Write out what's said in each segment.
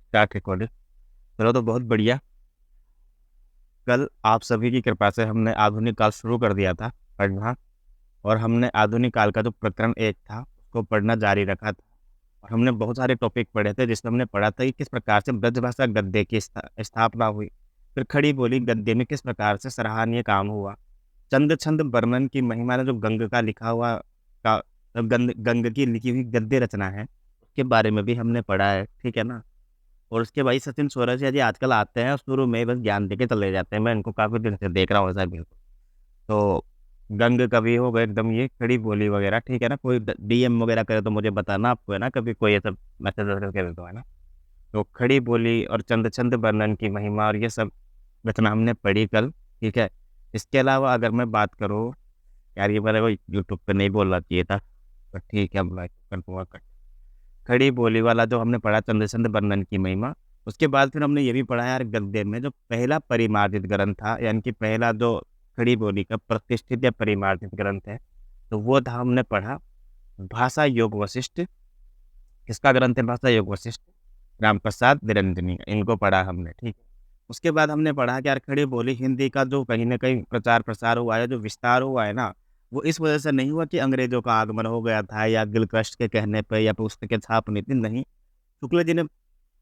Start recording. चलो तो बहुत बढ़िया। कल आप सभी की कृपा से हमने आधुनिक काल शुरू कर दिया था पढ़ना। और हमने आधुनिक काल का जो प्रकरण एक था उसको पढ़ना जारी रखा था। और हमने बहुत सारे टॉपिक पढ़े थे जिसमें हमने पढ़ा था कि किस प्रकार से ब्रजभाषा गद्य की स्थापना हुई। फिर खड़ी बोली गद्य में किस प्रकार से सराहनीय काम हुआ। चंद छंद वर्णन की महिमा ने जो गंग का लिखा हुआ का गंग की लिखी हुई गद्य रचना है उसके बारे में भी हमने पढ़ा है, ठीक है ना। और उसके भाई सचिन सोरसिया जी आजकल आते हैं और शुरू में ही बस ज्ञान देके चले जाते हैं। मैं इनको काफ़ी दिन से देख रहा हूँ ऐसा बिल्कुल। तो गंग कवि हो गए एकदम, ये खड़ी बोली वगैरह, ठीक है ना। कोई डीएम वगैरह करे तो मुझे बताना आपको, है ना, कभी कोई ये सब मैसेज वगैरह करे तो, है ना। तो खड़ी बोली और चंद छंद वर्णन की महिमा और ये सब रचना हमने पढ़ी कल, ठीक है। इसके अलावा अगर मैं बात करूँ, यार ये मेरे को यूट्यूब पे नहीं बोलना चाहिए था, पर ठीक है, अब मैं कर दूंगा कट। खड़ी बोली वाला जो हमने पढ़ा चंद छंद वर्णन की महिमा, उसके बाद फिर हमने ये भी पढ़ा यार गद्य में जो पहला परिमार्जित ग्रंथ था, यानी कि पहला जो खड़ी बोली का प्रतिष्ठित या परिमार्जित ग्रंथ है, तो वो था हमने पढ़ा भाषा योग वशिष्ठ। किसका ग्रंथ है? भाषा योग वशिष्ठ, राम प्रसाद निरंजनी, इनको पढ़ा हमने, ठीक है। उसके बाद हमने पढ़ा कि यार खड़ी बोली हिंदी का जो कहीं ना कहीं प्रचार प्रसार हुआ है, जो विस्तार हुआ है ना, वो इस वजह से नहीं हुआ कि अंग्रेजों का आगमन हो गया था या गिलक्रिस्ट के कहने पे या पुस्तकें छाप नहीं थी, नहीं। शुक्ल जी ने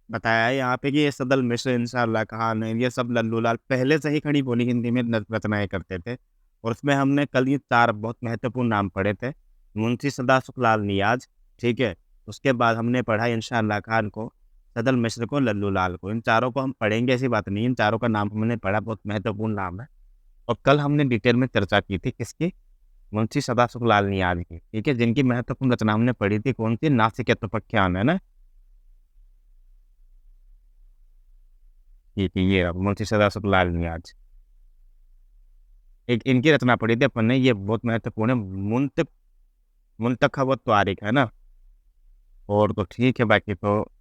बताया है यहाँ पे कि ये सदल मिश्र, इंशाअल्लाह खान, ये सब लल्लू लाल पहले से ही खड़ी बोली हिंदी में रचनाएं करते थे। और उसमें हमने कल ये 4 बहुत महत्वपूर्ण नाम पढ़े थे। मुंशी सदासुखलाल नियाज, ठीक है। उसके बाद हमने पढ़ा इंशाअल्लाह खान को, सदल मिश्र को, लल्लू लाल को। इन चारों को हम पढ़ेंगे, ऐसी बात नहीं है, इन चारों का नाम हमने पढ़ा, बहुत महत्वपूर्ण नाम है। और कल हमने डिटेल में चर्चा की थी किसकी? मुंशी सदासुखलाल नियाज की, ठीक है, जिनकी महत्वपूर्ण रचना हमने पढ़ी थी, कौन सी? नासिकेतोपाख्यान, है ना। ठीक है, ये मुंशी सदासुखलाल नियाज, एक इनकी रचना पढ़ी थी अपन ने, ये बहुत महत्वपूर्ण है। मुंतखब तारिक, है ना। और तो ठीक है, बाकी तो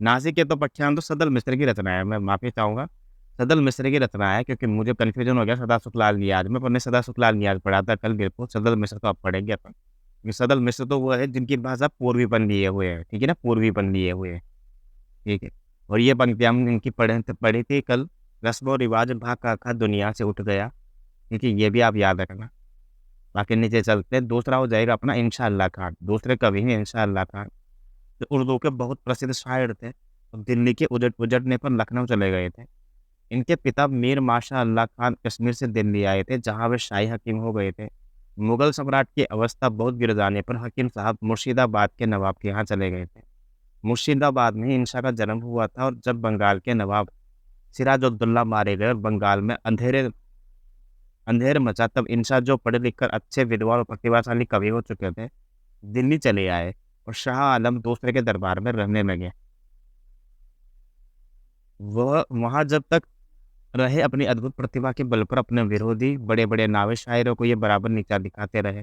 नासिक के तो पख्यान तो सदल मिस्र की रचना है, मैं माफी चाहूंगा। सदल मिस्र की रचना है, क्योंकि मुझे कन्फ्यूजन हो गया सदा सुखलाल नियाज में। अपन ने सदा सुखलाल नियाज पढ़ा था कल, बिल्कुल सदल मिस्र तो आप पढ़ेंगे अपन, क्योंकि सदल मिस्र तो वो है जिनकी भाषा पूर्वीपन लिए हुए है, ठीक है ना, पूर्वीपन लिए हुए है, ठीक है। और ये पंक्तियां हम इनकी पढ़ी थी कल। रस्म और रिवाज भाग का दुनिया से उठ गया, ठीक है, ये भी आप याद रखना। बाकी नीचे चलते हैं, दूसरा हो जाएगा अपना इंशाअल्लाह खान। दूसरे कवि हैं इंशाअल्लाह खान, जो उर्दू के बहुत प्रसिद्ध शायर थे। तो दिल्ली के उजड़ने पर लखनऊ चले गए थे। इनके पिता मीर माशा अल्लाह खान कश्मीर से दिल्ली आए थे, जहाँ वे शाही हकीम हो गए थे। मुगल सम्राट की अवस्था बहुत गिर जाने पर हकीम साहब मुर्शिदाबाद के नवाब के यहाँ चले गए थे। मुर्शिदाबाद में इंशा का जन्म हुआ था। और जब बंगाल के नवाब सिराजुद्दौला मारे गए और बंगाल में अंधेरे अंधेर मचा, तब इंशा जो पढ़े लिखकर अच्छे विद्वान और प्रतिभाशाली कवि हो चुके थे, दिल्ली चले आए और शाह आलम दूसरे के दरबार में रहने लगे। वह वहां जब तक रहे, अपनी अद्भुत प्रतिभा के बल पर अपने विरोधी बड़े बड़े नावे शायरों को ये बराबर नीचा दिखाते रहे।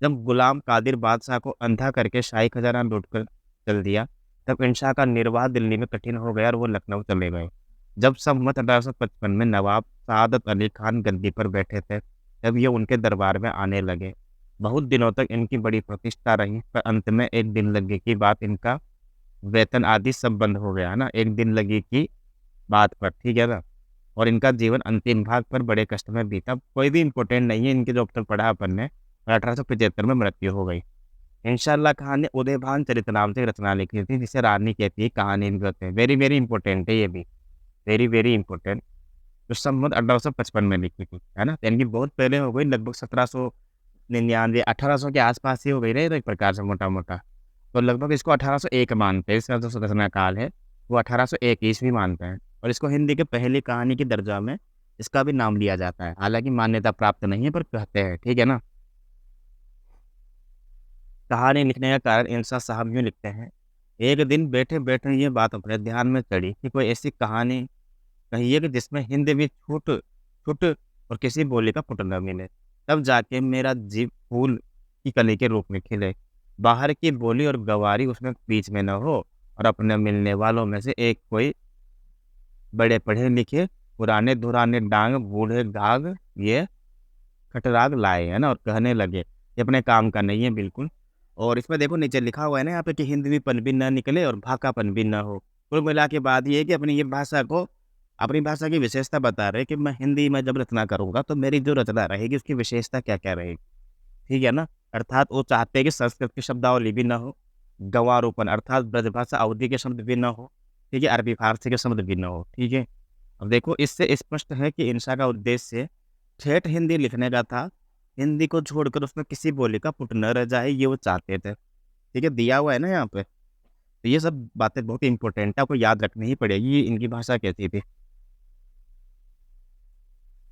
जब गुलाम कादिर बादशाह को अंधा करके शाही खजाना लूट कर चल दिया, तब इंशा का निर्वाह दिल्ली में कठिन हो गया और वो लखनऊ चले गए। जब संवत 1855 में नवाब सादत अली खान गद्दी पर बैठे थे, तब ये उनके दरबार में आने लगे। बहुत दिनों तक इनकी बड़ी प्रतिष्ठा रही, पर अंत में एक दिन लगे की बात, इनका वेतन आदि सब बंद हो गया, है ना, एक दिन लगी की बात पर, ठीक है ना। और इनका जीवन अंतिम भाग पर बड़े कष्ट में बीता। कोई भी इंपॉर्टेंट नहीं है, इनके जो अब तक पढ़ा अपन ने। 1875 में मृत्यु हो गई। इंशाअल्लाह खान ने उदयभान चरित नाम से एक रचना लिखी थी, जिसे रानी कहती है, कहानी कहते हैं। वेरी वेरी इंपॉर्टेंट है ये भी, वेरी वेरी इंपॉर्टेंट। जो संवत 1855 में लिखी थी, है ना, तो इनकी बहुत पहले हो गई, लगभग 1799 1800 के आसपास ही हो गई रही, तो एक प्रकार से मोटा मोटा। तो लगभग इसको 1801 मानते हैं, इसका जो रचना काल है वो 1801 ईस्वी मानते हैं। और इसको हिंदी के पहली कहानी की दर्जा में इसका भी नाम लिया जाता है, हालांकि मान्यता प्राप्त नहीं है, पर कहते हैं, ठीक है ना। कहानी लिखने का कारण इंसा साहब यूँ लिखते हैं, एक दिन बैठे बैठे ये बात अपने ध्यान में चढ़ी कि कोई ऐसी कहानी कहिए कि जिसमें हिंदी भी छूट छूट और किसी बोली का पुट न मिले। तब जाके मेरा जीव फूल की कली के रूप में खिले। बाहर की बोली और गवारी उसमें बीच में न हो, और अपने मिलने वालों में से एक कोई बड़े पढ़े लिखे पुराने धुराने डांग बूढ़े गाग ये खटराग लाए, है ना, और कहने लगे ये अपने काम का नहीं है बिल्कुल। और इसमें देखो नीचे लिखा हुआ है ना यहाँ पे कि हिंदवीपन भी न निकले और भाकापन भी न हो। कुल मिला के बात ये है कि अपनी भाषा की विशेषता बता रहे हैं कि मैं हिंदी में जब रचना करूँगा तो मेरी जो रचना रहेगी उसकी विशेषता क्या-क्या रहेगी, ठीक है ना? अर्थात वो चाहते हैं कि संस्कृत की शब्दावली भी ना हो, गंवारूपन अर्थात ब्रजभाषा अवधि के शब्द भी ना हो, ठीक है? अरबी फारसी के शब्द भी ना हो, ठीक है? अब देखो इससे स्पष्ट है कि इंशा का उद्देश्य ठेठ हिंदी लिखने का था, हिंदी को छोड़कर उसमें किसी बोली का पुट न रह जाए ये वो चाहते थे, ठीक है? दिया हुआ है ना यहाँ पे। तो ये सब बातें बहुत इम्पोर्टेंट है, आपको याद रखनी ही पड़ेगी, इनकी भाषा कैसी थी।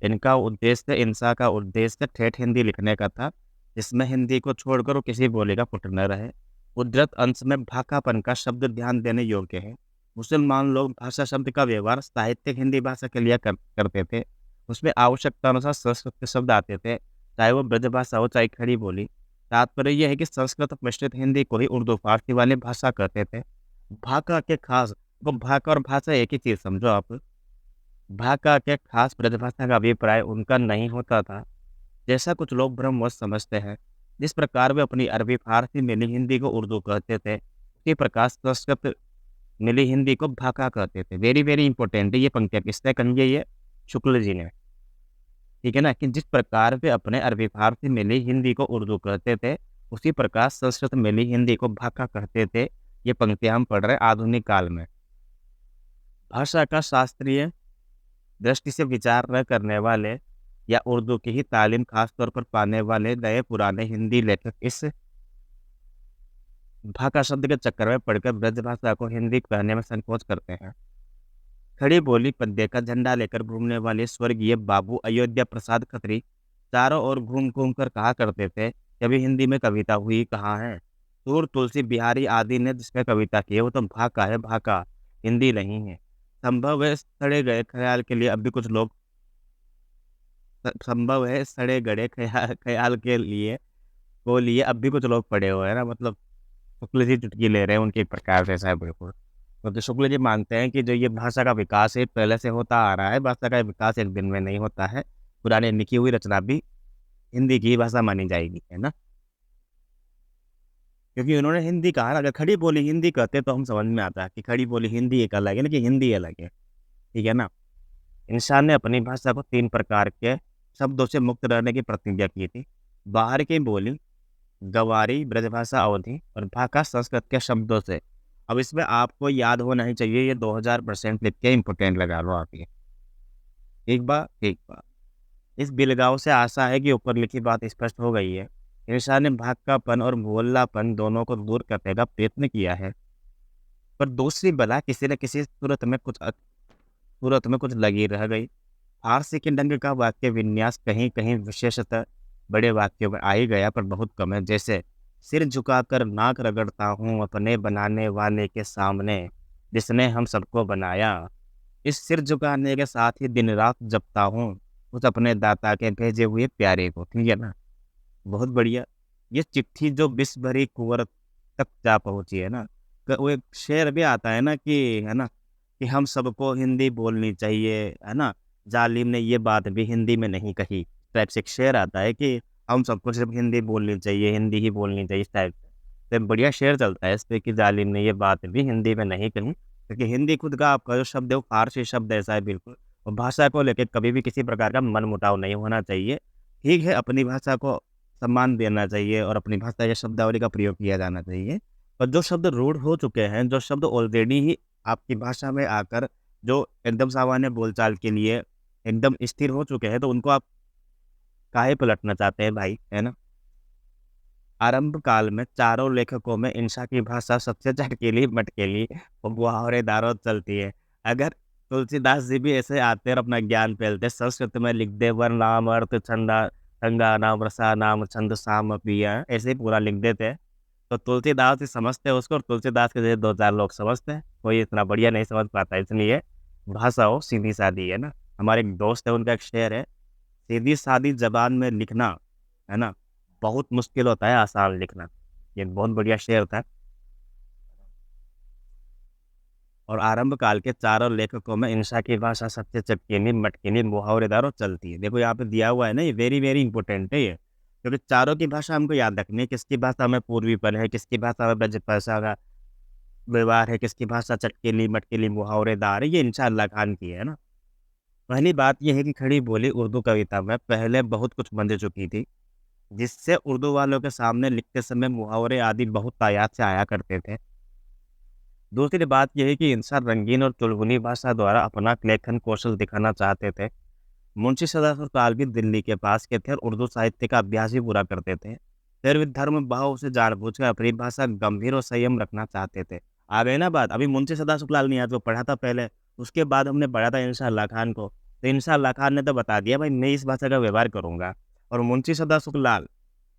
इंसा का उद्देश्य ठेठ हिंदी लिखने का था, जिसमें हिंदी को छोड़कर वो किसी बोली का पुट न रहे। उद्धृत अंश में भाकापन का शब्द ध्यान देने योग्य है। मुसलमान लोग भाषा शब्द का व्यवहार साहित्यिक हिंदी भाषा के लिए करते थे। उसमें आवश्यकता अनुसार संस्कृत के शब्द आते थे, चाहे वो ब्रजभाषा हो चाहे खड़ी बोली। तात्पर्य यह है कि संस्कृत मिश्रित हिंदी को ही उर्दू फारसी वाली भाषा कहते थे। भाका के खास वो भाका और भाषा एक ही चीज़ समझो आप। भाका के खास ब्रजभाषा का अभिप्राय उनका नहीं होता था, जैसा कुछ लोग भ्रमवश समझते हैं। जिस प्रकार वे अपनी अरबी फारसी मिली हिंदी को उर्दू कहते थे, उसी प्रकार संस्कृत मिली हिंदी को भाका कहते थे। वेरी वेरी इंपॉर्टेंट है ये पंक्तियाँ, किसने कही है ये? शुक्ल जी ने, ठीक है ना? कि जिस प्रकार वे अपने अरबी फारसी मिली हिंदी को उर्दू कहते थे, उसी प्रकार संस्कृत मिली हिंदी को भाका कहते थे। ये पंक्तियाँ हम पढ़ रहे हैं आधुनिक काल में। भाषा का शास्त्रीय दृष्टि से विचार न करने वाले या उर्दू की ही तालीम खास तौर पर पाने वाले नए पुराने हिंदी लेखक इस भाषा शब्द के चक्कर में पड़कर ब्रज भाषा को हिंदी कहने में संकोच करते हैं। खड़ी बोली पद्य का झंडा लेकर घूमने वाले स्वर्गीय बाबू अयोध्या प्रसाद खत्री चारों ओर घूम घूम कर कहा करते थे कि अभी हिंदी में कविता हुई कहाँ है। सूर तुलसी बिहारी आदि ने जिसमें कविता की है वो तो भाका है, भाका हिंदी नहीं है। संभव है सड़े गए ख्याल के लिए अब भी कुछ लोग संभव है सड़े गड़े ख्याल के लिए अब भी कुछ लोग पड़े हुए हैं ना, मतलब शुक्ल जी चुटकी ले रहे हैं उनके एक प्रकार से, ऐसा है बिल्कुल। तो शुक्ल जी मानते हैं कि जो ये भाषा का विकास है पहले से होता आ रहा है, भाषा का विकास एक दिन में नहीं होता है। पुरानी लिखी हुई रचना भी हिंदी की भाषा मानी जाएगी, है ना? क्योंकि उन्होंने हिंदी कहा ना, अगर खड़ी बोली हिंदी कहते तो हम समझ में आता है कि खड़ी बोली हिंदी एक अलग है ना, कि हिंदी अलग है, ठीक है ना? इंसान ने अपनी भाषा को 3 प्रकार के शब्दों से मुक्त रहने की प्रतिज्ञा की थी। बाहर की बोली, गँवारी, ब्रजभाषा अवधि और भाका संस्कृत के शब्दों से। अब इसमें आपको याद होना ही चाहिए, ये 2000% लिख के इम्पोर्टेंट लगा लो आप ये। ठीक बा? ठीक बा। इस बिलगाव से आशा है कि ऊपर लिखी बात स्पष्ट हो गई है। इंसान ने भाक्कापन और भोलापन दोनों को दूर करने का प्रयत्न किया है, पर दूसरी बला किसी न किसी सूरत में कुछ लगी रह गई। फारसी के ढंग का वाक्य विन्यास कहीं-कहीं विशेषतः बड़े वाक्यों में आ ही गया, पर बहुत कम है। जैसे सिर झुकाकर नाक रगड़ता हूँ अपने बनाने वाले के सामने, जिसने हम सबको बनाया। इस सिर झुकाने के साथ ही दिन रात जपता हूँ उस अपने दाता के भेजे हुए प्यारे को, ठीक है ना? बहुत बढ़िया। ये चिट्ठी जो विश्व भरी कुंवर तक जा पहुँची है ना, वो एक शेर भी आता है ना कि, है ना, कि हम सबको हिंदी बोलनी चाहिए, है ना? जालिम ने ये बात भी हिंदी में नहीं कही। टाइप से एक शेर आता है कि हम सबको सिर्फ हिंदी बोलनी चाहिए, हिंदी ही बोलनी चाहिए, इस टाइप से। तो बढ़िया शेर चलता है इस पे कि जालिम ने ये बात भी हिंदी में नहीं कही, क्योंकि हिंदी खुद का आपका जो शब्द है वो फारसी शब्द ऐसा है बिल्कुल। और भाषा को लेके कभी भी किसी प्रकार का मनमुटाव नहीं होना चाहिए। ठीक है, अपनी भाषा को सम्मान देना चाहिए और अपनी भाषा या शब्दावली का प्रयोग किया जाना चाहिए। और जो शब्द रूढ़ हो चुके हैं, जो शब्द ऑलरेडी ही आपकी भाषा में आकर जो एकदम सामान्य बोलचाल के लिए एकदम स्थिर हो चुके हैं, तो उनको आप काहे पलटना चाहते हैं भाई, है ना? आरंभ काल में चारों लेखकों में इंशा की भाषा सबसे चटकीली मटकीली और मुहावरेदारों चलती है। अगर तुलसीदास जी भी ऐसे आते और अपना ज्ञान फैलते, संस्कृत में लिख दे वर नाम अर्थ छंदा गंगा नाम रसा नाम छंद साम पिया, ऐसे ही पूरा लिख देते। तो तुलसीदास ही समझते हैं उसको, और तुलसीदास के जैसे 2-4 लोग समझते हैं, कोई इतना बढ़िया नहीं समझ पाता। इसलिए भाषा हो सीधी-सादी, है ना? हमारे एक दोस्त है, उनका एक शेर है, सीधी-सादी ज़बान में लिखना, है ना, बहुत मुश्किल होता है आसान लिखना। ये बहुत बढ़िया शेर था। और आरंभ काल के चारों लेखकों में इंशा की भाषा सबसे चटकीली, मटकीली, मुहावरेदार और चलती है। देखो यहाँ पे दिया हुआ है ना, ये वेरी वेरी इंपॉर्टेंट है ये, क्योंकि चारों की भाषा हमको याद रखनी है, किसकी भाषा में पूर्वी पर है, किसकी भाषा में ब्रज भाषा का व्यवहार है, किसकी भाषा चटकीली मटकीली मुहावरेदार है, ये इंशा अल्लाह खान की है ना। पहली बात ये है कि खड़ी बोली उर्दू कविता में पहले बहुत कुछ बन चुकी थी, जिससे उर्दू वालों के सामने लिखते समय मुहावरे आदि बहुत तायात से आया करते थे। दूसरी बात यह है कि इंसान रंगीन और चुलबुली भाषा द्वारा अपना लेखन कौशल दिखाना चाहते थे। मुंशी सदाशिवलाल भी दिल्ली के पास के थे और उर्दू साहित्य का अभ्यास भी पूरा करते थे। फिर भी धर्म भाव से जानबूझकर अपनी भाषा गंभीर और संयम रखना चाहते थे। आ गई ना बात, अभी मुंशी सदाशिवलाल नहीं, आज जो पढ़ा था पहले, उसके बाद हमने पढ़ा था इंशा अल्लाह खान को। तो इंशा अल्लाह खान ने तो बता दिया भाई मैं इस भाषा का व्यवहार करूंगा। और मुंशी सदाशिवलाल,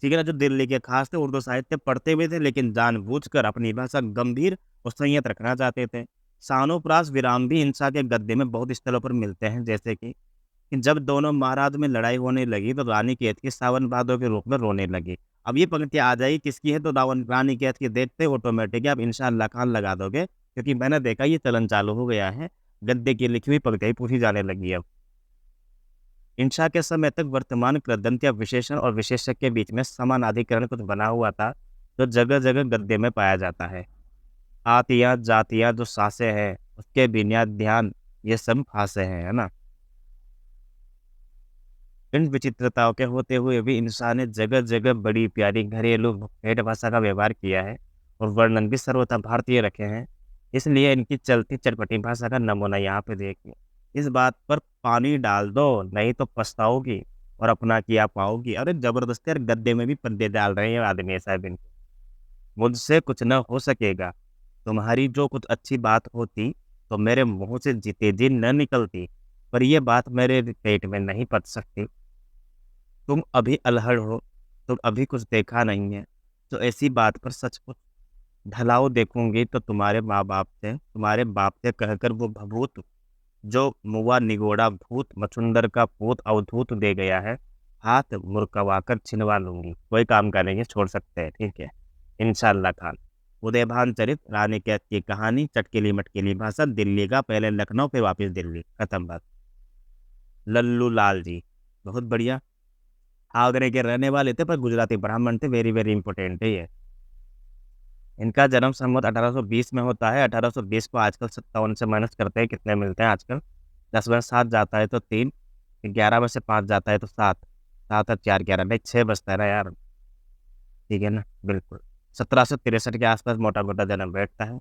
ठीक है ना, जो दिल्ली के खास थे, उर्दू साहित्य पढ़ते हुए थे, लेकिन जानबूझकर अपनी भाषा गंभीर और संयत रखना चाहते थे। सानुप्रास विराम भी इंशा के गद्य में बहुत स्थलों पर मिलते हैं, जैसे कि जब दोनों महाराज में लड़ाई होने लगी तो रानी केतकी सावन भादो के रूप में रोने लगी। अब ये पंक्तियाँ आ जाएगी किसकी है, तो रानी केतकी देखते ऑटोमेटिक आप इंशा अल्लाह खान लगा दोगे, क्योंकि मैंने देखा ये चलन चालू हो गया है, गद्य की लिखी हुई पंक्तियाँ पूछी जाने लगी अब। इंशा के समय तक वर्तमान कृदंत या विशेषण और विशेषक के बीच में समानाधिकरण कुछ बना हुआ था, जो जगह जगह गद्य में पाया जाता है। आतियाँ जातियाँ जो सासे हैं, उसके बिना ध्यान, ये सब फांसे हैं, है ना। इन विचित्रताओं के होते हुए भी इंसान ने जगह जगह बड़ी प्यारी घरेलू ठेठ भाषा का व्यवहार किया है और वर्णन भी सर्वथा भारतीय रखे हैं। इसलिए इनकी चलती चटपटी भाषा का नमूना यहाँ पे देखिए। इस बात पर पानी डाल दो नहीं तो पछताओगी और अपना किया पाओगी। अरे जबरदस्ती यार, गद्दे में भी पद्दे डाल रहे हैं आदमी ऐसा दिन। मुझसे कुछ न हो सकेगा, तुम्हारी जो कुछ अच्छी बात होती तो मेरे मुंह से जीते जी न निकलती, पर यह बात मेरे पेट में नहीं पच सकती। तुम अभी अल्हड़ हो, तुम अभी कुछ देखा नहीं है, तो ऐसी बात पर सच कुछ ढलाओ देखूंगी तो तुम्हारे बाप से कहकर वो भभूत जो मुआ निगोड़ा भूत मचुंदर का पूत अवधूत दे गया है, हाथ मुरकवाकर छिनवा लूंगी। कोई काम करेंगे, छोड़ सकते हैं, ठीक है। इंशाअल्लाह खान। उदयभान चरित, रानी कैद की कहानी, चटकीली मटकीली भाषा, दिल्ली का पहले लखनऊ फिर वापस दिल्ली, खत्म बात। लल्लू लाल जी, बहुत बढ़िया। आगरे के रहने वाले थे पर गुजराती ब्राह्मण थे, वेरी वेरी इंपॉर्टेंट है ये। इनका जन्म संवत 1820 में होता है। 1820 को आजकल 57 से माइनस करते हैं, कितने मिलते हैं आजकल। 10 में 7 जाता है तो 3, 11 में से 5 जाता है तो 7, 7 और 4 11, भाई 6 बचता है ना यार, ठीक है ना, बिल्कुल। 1763 के आसपास मोटा मोटा जन्म बैठता है।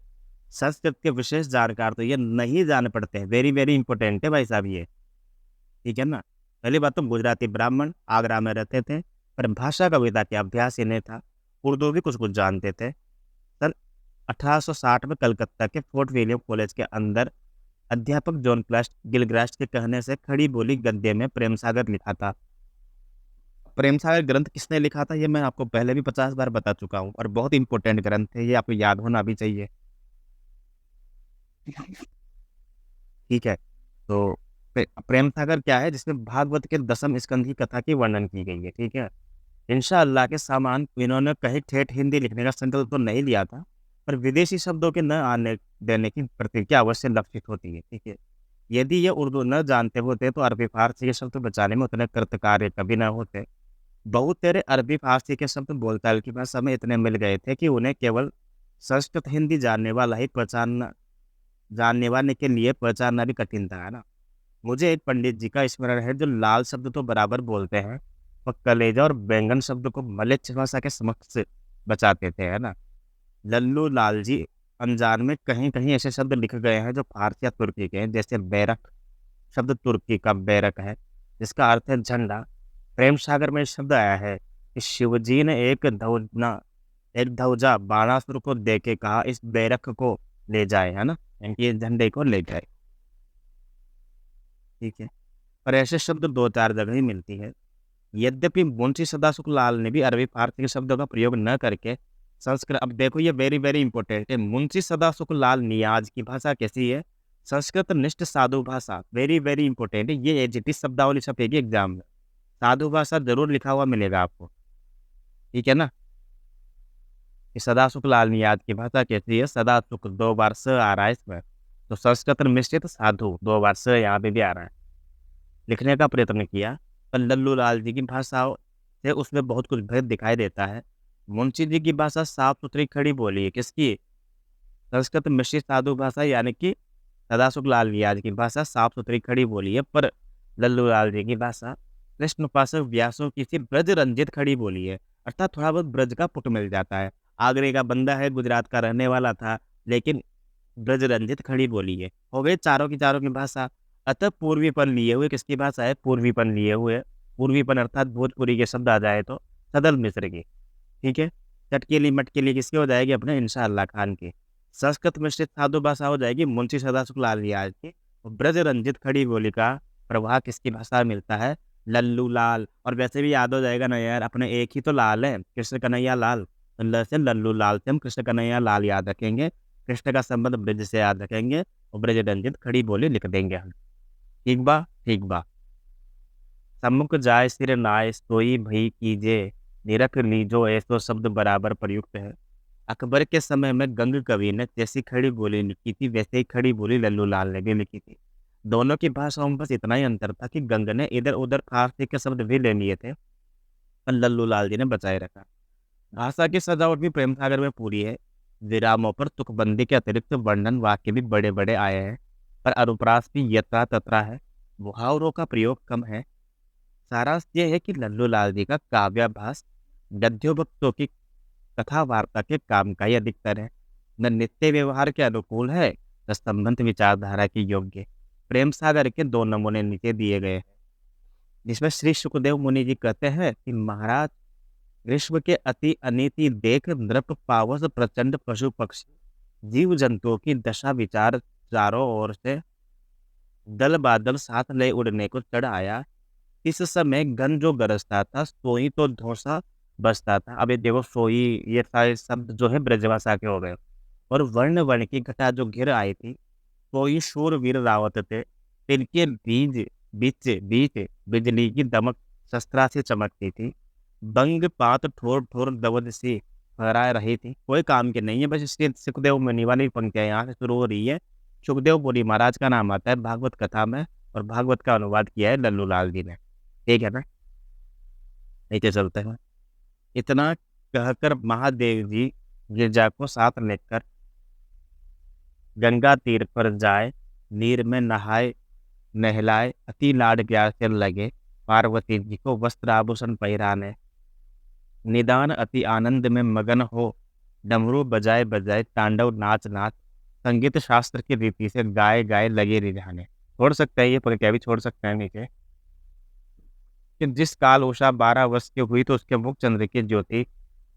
संस्कृत के विशेष जानकार तो ये नहीं जान पड़ते हैं, वेरी वेरी इंपॉर्टेंट है भाई साहब ये, ठीक है ना। पहली बात तो गुजराती ब्राह्मण, आगरा में रहते थे, पर भाषा कविता के अभ्यास इन्हें था। उर्दू भी कुछ कुछ जानते थे। सन 1860 में कलकत्ता के फोर्ट विलियम कॉलेज के अंदर अध्यापक जॉन क्लास्ट गिलग्रास्ट के कहने से खड़ी बोली गद्य में प्रेम सागर लिखा था। प्रेम सागर ग्रंथ किसने लिखा था ये मैं आपको पहले भी 50 बार बता चुका हूँ, और बहुत इंपॉर्टेंट ग्रंथ है ये, आपको याद होना भी चाहिए, ठीक है। तो प्रेम सागर क्या है, जिसमें भागवत के 10वें स्कंध की कथा की वर्णन की गई है, ठीक है। इंशाअल्लाह के सामान इन्होंने कहीं ठेठ हिंदी लिखने का संकल्प तो नहीं लिया था, पर विदेशी शब्दों के न आने देने की प्रतिज्ञा अवश्य लक्षित होती है, ठीक है। यदि ये उर्दू न जानते होते तो अरबी फारसी के शब्द बचाने में उतने कृतकार्य कभी न होते। बहुत तेरे अरबी फारसी के शब्द बोलचाल की भाषा में इतने मिल गए थे कि उन्हें केवल संस्कृत हिंदी जानने वाले के लिए पहचानना भी कठिन था, है ना। मुझे एक पंडित जी का स्मरण है जो लाल शब्द तो बराबर बोलते हैं, पर कलेजा और बैंगन शब्द को मलेच्छ भाषा के समक्ष बचाते थे, है ना। लल्लू लाल जी अनजान में कहीं कहीं ऐसे शब्द लिख गए हैं जो फारसी या तुर्की के हैं, जैसे बैरक शब्द तुर्की का बैरक है, जिसका अर्थ है झंडा। प्रेम सागर में शब्द आया है कि शिवजी ने एक धौजा बाणासुर को दे के कहा इस बैरक को ले जाए, है ना, यानी कि इस झंडे को ले जाए, ठीक है। पर ऐसे शब्द 2-4 जगह ही मिलती है। यद्यपि मुंशी सदाशिवलाल ने भी अरबी फारसी के शब्दों का प्रयोग न करके संस्कृत, अब देखो ये वेरी वेरी इंपॉर्टेंट है, मुंशी सदाशिवलाल नियाज की भाषा कैसी है, संस्कृत निष्ठ साधु भाषा, वेरी वेरी इंपॉर्टेंट है ये। एजीटी शब्दावली छपेगी एग्जाम में, साधु भाषा जरूर लिखा हुआ मिलेगा आपको, ठीक है ना। कि सदाशिवलाल नियाज की भाषा कैसी है, सदा सुख 2 बार स आ रहा है इसमें, तो संस्कृत मिश्रित साधु 2 बार स यहाँ पे भी आ रहा है। लिखने का प्रयत्न किया, पर लल्लू लाल जी की भाषा से उसमें बहुत कुछ भेद दिखाई देता है। मुंशी जी की भाषा साफ सुथरी खड़ी बोली है, किसकी, संस्कृत मिश्रित साधु भाषा यानी कि सदाशुक लाल व्यास की भाषा साफ सुथरी खड़ी बोली है, पर लल्लू लाल जी की भाषा कृष्ण उपासक व्यासों की सी ब्रज रंजित खड़ी बोली है, अर्थात थोड़ा बहुत ब्रज का पुट मिल जाता है। आगरे का बंदा है, गुजरात का रहने वाला था, लेकिन ब्रज रंजित खड़ी बोली है। हो गई चारों की भाषा। अतः पूर्वीपन लिए हुए किसकी भाषा है? पूर्वीपन लिए हुए, पूर्वीपन अर्थात भोजपुरी के शब्द आ जाए तो सदल मिश्र की। ठीक है, चटकेली मटकेली किसकी हो जाएगी? अपने इंशाअल्लाह खान की। संस्कृत मिश्रित साधु भाषा हो जाएगी मुंशी सदाशिव लाल रियाज की। और ब्रज रंजित खड़ी बोली का प्रवाह किसकी भाषा में मिलता है? लल्लू लाल। और वैसे भी याद हो जाएगा ना यार, अपने एक ही तो लाल है, कृष्ण कन्हैया लाल। तो से लल्लू लाल से हम कृष्ण कन्हैया लाल याद रखेंगे, कृष्ण का संबंध ब्रज से याद रखेंगे, और ब्रज रंजित खड़ी बोली लिख देंगे हम। ठीक बा? ठीक बा। सम्मुख जाय सिर नाय सोई भई कीजे, निरख लीजो ऐसो शब्द बराबर प्रयुक्त है। अकबर के समय में गंग कवि ने जैसी खड़ी बोली लिखी थी, वैसे ही खड़ी बोली लल्लू लाल ने भी लिखी थी। दोनों की भाषाओं में बस इतना ही अंतर था कि गंग ने इधर उधर फारसी के शब्द भी ले लिए थे, पर लल्लू लाल जी ने बचाए रखा। भाषा की सजावट भी प्रेम सागर में पूरी है। विरामों पर तुकबंदी के अतिरिक्त वर्णन वाक्य भी बड़े बड़े आए हैं, पर अनुप्रास भी यत्रा तत्रा है। मुहावरों का प्रयोग कम है। सारांश ये है कि लल्लू लाल जी का काव्याभास गद्योक्तों की कथा वार्ता के काम का ही अधिकतर है। न नित्य व्यवहार के अनुकूल है, न संबंध विचारधारा के योग्य। प्रेम सागर के दो नमूने नीचे दिए गए हैं, जिसमें श्री सुखदेव मुनि जी कहते हैं कि महाराज, विश्व के अति अनीति देख नृप पावस प्रचंड पशु पक्षी जीव जंतुओं की दशा विचार चारों ओर से दल बादल साथ ले उड़ने को चढ़ आया। इस समय गन जो गरजता था, सोई तो धोसा बजता था। अब ये देखो, सोई ये सारे शब्द जो है ब्रजभाषा के हो गए। और वर्ण वर्ण की घटा जो घिर आई थी, सोई शूरवीर रावत थे, तिनके बीज बीच बीच बिजली की दमक शस्त्रा से चमकती थी। बंग पात ठोर ठोर दवद सी फहरा रही थी। कोई काम के नहीं है, बस इसके सुखदेव मुनि वाली पंक्तियां यहाँ से शुरू हो रही है। सुखदेव मुनि महाराज का नाम आता है भागवत कथा में, और भागवत का अनुवाद किया है लल्लू लाल जी ने। ठीक है ना? नीचे चलते हैं। इतना कहकर महादेव जी गिरजा को साथ लेकर गंगा तीर पर जाए, नीर में नहाए नहलाए, अति लाड प्यार से लगे पार्वती जी को वस्त्र आभूषण पहराने। निदान अति आनंद में मगन हो, डमरू बजाए बजाए तांडव नाच नाच, संगीत शास्त्र की रीति से गाए गाए लगे रिझाने। छोड़ सकते हैं ये पंक्तियां भी, छोड़ सकते हैं नीचे। कि जिस काल उषा 12 वर्ष की हुई तो उसके मुख चंद्र की ज्योति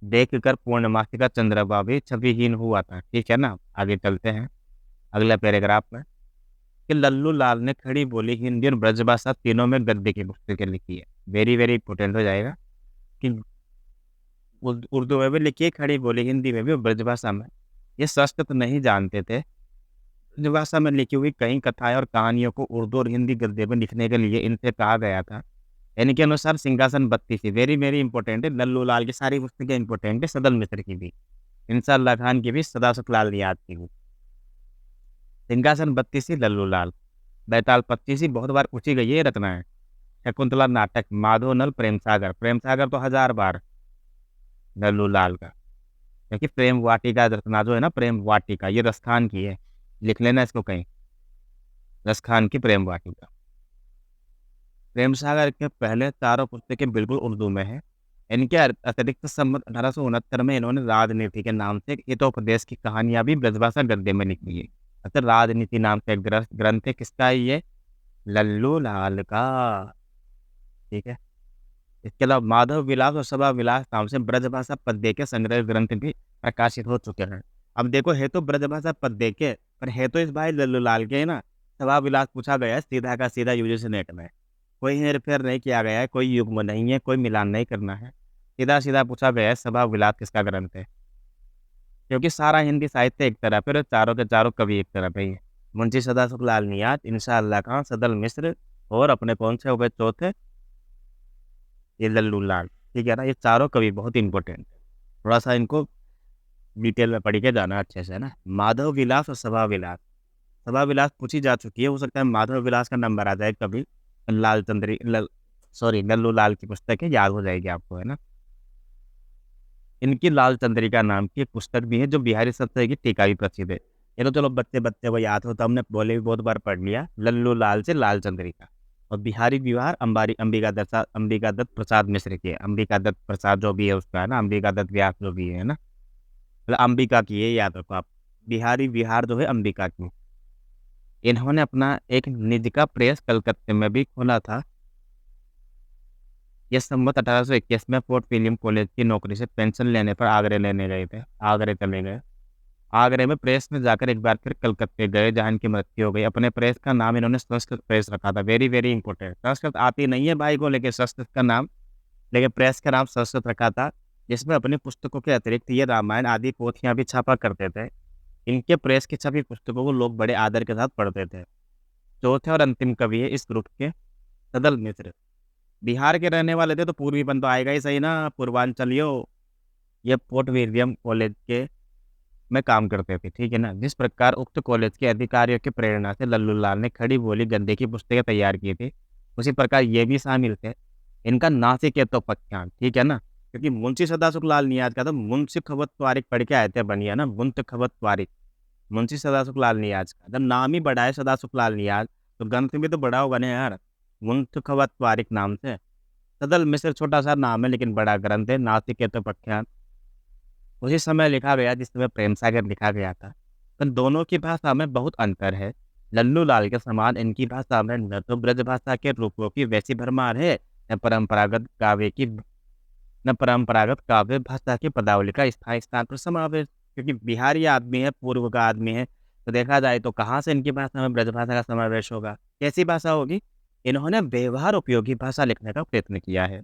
देखकर पूर्णमासी का चंद्रमा भी छविहीन हुआ था। ठीक है ना? आगे चलते हैं अगला पैराग्राफ में। कि लल्लू लाल ने खड़ी बोली, हिंदी और ब्रजभाषा तीनों में गद्य की पुस्तकें लिखी है। वेरी वेरी इंपॉर्टेंट हो जाएगा कि उर्दू में भी लिखी है खड़ी बोली, हिंदी में भी और ब्रजभाषा में। ये संस्कृत नहीं जानते थे। ब्रजभाषा में लिखी हुई कई कथाएं और कहानियों को उर्दू और हिंदी गद्य में लिखने के लिए इनसे कहा गया था। इनके अनुसार सिंहासन बत्ती थी। वेरी वेरी इंपॉर्टेंट है, लल्लू लाल की सारी पुस्तकें इंपॉर्टेंट है, सदल मिश्र की भी, इंशाअल्लाह खान की भी, सदाशिव लाल नियाज की भी। सिंहासन बत्तीसी लल्लू लाल, बैताल 25 बहुत बार पूछी गई है, रत्ना है। शकुंतला नाटक, माधो नल, प्रेम सागर। प्रेम सागर तो 1000 बार लल्लू लाल का। क्योंकि प्रेम वाटिका रत्ना जो है ना, प्रेम वाटिका, ये रसखान की है, लिख लेना इसको कहीं, रसखान की प्रेम वाटिका। प्रेम सागर के पहले चारों पुस्तकें बिल्कुल उर्दू में है। इनके अतिरिक्त संवत 1869 में इन्होंने राजनीति के नाम से हितोपदेश की कहानियां भी ब्रजभाषा गद्य में लिखी है। अतः राजनीति नाम से एक ग्रंथ है, किसका है ये? लल्लू लाल का। ठीक है। इसके अलावा माधव विलास और सभा विलास नाम से ब्रजभाषा पद्य के संग्रह ग्रंथ भी प्रकाशित हो चुके हैं। अब देखो, है तो ब्रजभाषा पद्य के, पर है तो इस भाई लल्लू लाल के है ना। सभा विलास पूछा गया है सीधा का सीधा यूजीसी नेट में, कोई हेर फेर नहीं किया गया है, कोई युग्म नहीं है, कोई मिलान नहीं करना है। सीधा सीधा पूछा गया है सभा विलास किसका ग्रंथ है, क्योंकि सारा हिंदी साहित्य एक तरफ है और चारों के चारों कवि एक तरफ है। मुंशी सदाशिव लाल नियाज, इंशाअल्लाह खां, सदल मिश्र, और अपने कौन से हो गए चौथे? ये लल्लू लाल। ठीक है ना? ये चारों कवि बहुत इंपॉर्टेंट है, थोड़ा सा इनको डिटेल में पढ़ के जाना अच्छे से, है ना। माधव विलास और सभा विलास। सभा विलास पूछी जा चुकी है, हो सकता है माधव विलास का नंबर आ जाए कभी। लाल चंद्री सॉरी लल्लू लाल की पुस्तक है, याद हो जाएगी आपको, है ना। इनकी लाल चंद्रिका नाम की एक पुस्तक भी है जो बिहारी साहित्य की टीका भी प्रसिद्ध है। ये तो चलो बच्चे बच्चे को याद हो तो हमने बोले भी बहुत बार पढ़ लिया, लल्लू लाल से लाल चंद्रिका। और बिहारी विहार अंबारी अंबिका दत्त प्रसाद मिश्र की है। अंबिका दत्त प्रसाद जो भी है उसका है ना, अंबिका दत्त व्यास जो भी है ना, मतलब अंबिका की है, याद रखो आप। बिहारी विहार जो है अंबिका की। इन्होंने अपना एक निज का प्रेस कलकत्ते में भी खोला था। ये संवत 1821 में फोर्ट विलियम कॉलेज की नौकरी से पेंशन लेने पर आगरे लेने गए थे, आगरे चले गए। आगरे में प्रेस में जाकर एक बार फिर कलकत्ते गए जहाँ इनकी मृत्यु हो गई। अपने प्रेस का नाम इन्होंने संस्कृत प्रेस रखा था, वेरी वेरी इंपॉर्टेंट। संस्कृत आती नहीं है भाई को लेके संस्कृत का नाम, लेकिन प्रेस का नाम संस्कृत रखा था, जिसमें अपनी पुस्तकों के अतिरिक्त ये रामायण आदि पोथियां भी छापा करते थे। इनके प्रेस की छपी पुस्तकों को लोग बड़े आदर के साथ पढ़ते थे। चौथे और अंतिम कवि है इस ग्रुप के सदल मिश्र। बिहार के रहने वाले थे तो पूर्वीपन तो आएगा ही सही ना, पूर्वांचलियो। ये फोर्ट विलियम कॉलेज के में काम करते थे, ठीक है ना। जिस प्रकार उक्त कॉलेज के अधिकारियों की प्रेरणा से लल्लू लाल ने खड़ी बोली गद्य की पुस्तकें तैयार की थी, उसी प्रकार ये भी शामिल थे। इनका नासिकेतोपाख्यान, ठीक है ना, क्योंकि मुंशी सदाशिव लाल नियाज का तो मुंशी खबत वारिक पढ़ के आए थे, बनिया ना, मुंत खबत वारिक। मुंशी सदाशिव लाल नियाज का जब नाम ही बड़ा है सदाशिव लाल नियाज, तो ग्रंथ भी तो बड़ा होगा ना यार, मुंत खबत वारिक नाम से। सदल मिश्र छोटा सा नाम है लेकिन बड़ा ग्रंथ है, नासिकेतोपाख्यान उसी समय लिखा गया जिस समय प्रेम सागर लिखा गया था। तो दोनों की भाषा में बहुत अंतर है। लल्लू लाल के समान इनकी भाषा में न तो ब्रज भाषा के रूपों की वैसी भरमार है, न परंपरागत काव्य भाषा की पदावली का स्थायी स्थान पर समावेश। क्योंकि बिहारी आदमी है, पूर्व का आदमी है, तो देखा जाए तो कहाँ से इनकी भाषा में ब्रज भाषा का समावेश होगा, कैसी भाषा होगी। इन्होंने व्यवहार उपयोगी भाषा लिखने का प्रयत्न किया है,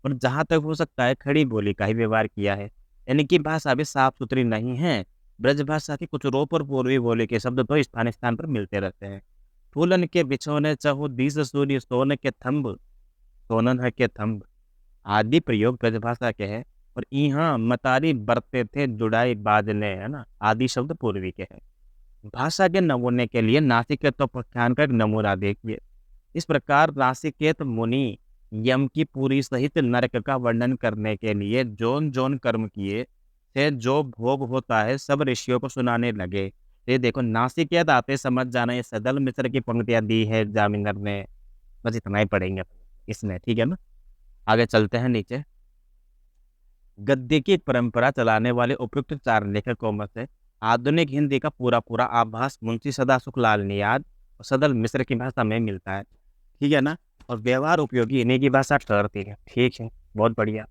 और जहाँ तक हो सकता है खड़ी बोली का ही व्यवहार किया है। इनकी भाषा भी साफ सुथरी नहीं है। ब्रज भाषा की कुछ रोप और पूर्वी बोली के शब्द तो स्थान स्थान पर मिलते रहते हैं। फूलन के बिछोने चहु दिस सूर्य सोन के थंब, सोनन है के थंब आदि प्रयोग ब्रजभाषा के हैं। और यहाँ मतारी बरते थे जुड़ाई बाजने, है ना, आदि शब्द पूर्वी के हैं। भाषा के नमूने के लिए नासिकेतोपाख्यान का एक नमूना देखिए। इस प्रकार नासिकेत मुनि यम की पूरी सहित नरक का वर्णन करने के लिए जोन जोन कर्म किए थे, जो भोग होता है सब ऋषियों को सुनाने लगे। ये देखो नासिकेत आते समझ जाना, ये सदल मिश्र की पंक्तियां दी है जामिनर ने, बस इतना ही पढ़ेंगे इसमें, ठीक है ना। आगे चलते हैं नीचे। गद्य की परंपरा चलाने वाले उपयुक्त चार लेखकों में से आधुनिक हिंदी का पूरा पूरा आभास मुंशी सदाशिव लाल नियाज और सदल मिश्र की भाषा में मिलता है, ठीक है ना। और व्यवहार उपयोगी इन्हीं की भाषा ठहरती है, ठीक है, बहुत बढ़िया।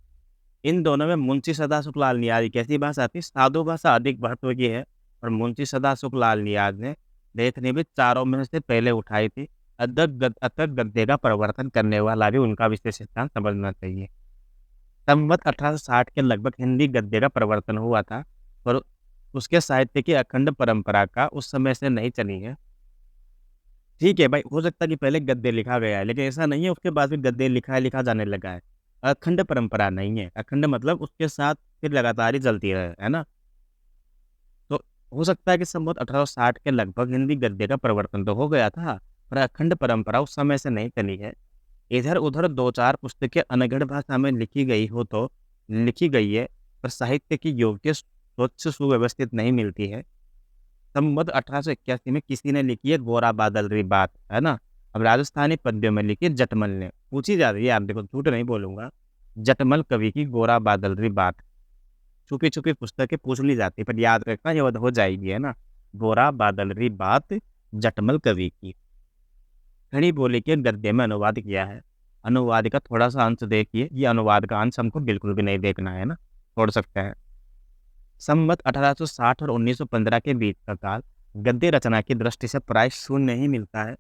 इन दोनों में मुंशी सदाशिव लाल नियाज की कैसी भाषा थी, साधु भाषा अधिक महत्व की है। और मुंशी सदाशिव लाल नियाज ने लेखनी भी चारों में से पहले उठाई थी। अतः गद्य का प्रवर्तन करने वाला भी उनका विशेष स्थान समझना चाहिए। संवत 1860 के लगभग हिंदी गद्य का प्रवर्तन हुआ था, पर उसके साहित्य की अखंड परंपरा का उस समय से नहीं चली है। ठीक है भाई, हो सकता है कि पहले गद्य लिखा गया है, लेकिन ऐसा नहीं है उसके बाद भी गद्य लिखा जाने लगा है। अखंड परंपरा नहीं है, अखंड मतलब उसके साथ फिर लगातार ही चलती है ना। तो हो सकता है कि संवत 1860 के लगभग हिंदी गद्य का प्रवर्तन तो हो गया था, पर अखंड परंपरा उस समय से नहीं चली है। इधर उधर दो चार पुस्तकें अनगढ़ भाषा में लिखी गई हो तो लिखी गई है, पर साहित्य की योग्य स्वच्छ सुव्यवस्थित नहीं मिलती है। संवत 1881 में किसी ने लिखी है गोरा बादल री बात, है ना। अब राजस्थानी पद्यों में लिखी है जटमल ने, पूछी जा रही है, आप देखो झूठ नहीं बोलूंगा, जटमल कवि की गोरा बादल री बात। छुपी छुपी पुस्तकें पूछ ली जाती, पर याद रखना ये हो जाएगी, है ना। गोरा बादल री बात जटमल कवि की। खड़ी बोली के गद्य में अनुवाद किया है। अनुवाद का थोड़ा सा अंश देखिए, ये अनुवाद का अंश हमको बिल्कुल भी नहीं देखना है ना, छोड़ सकते हैं। संवत 1860 और 1915 के बीच का काल गद्य रचना की दृष्टि से प्राय शून्य ही मिलता है।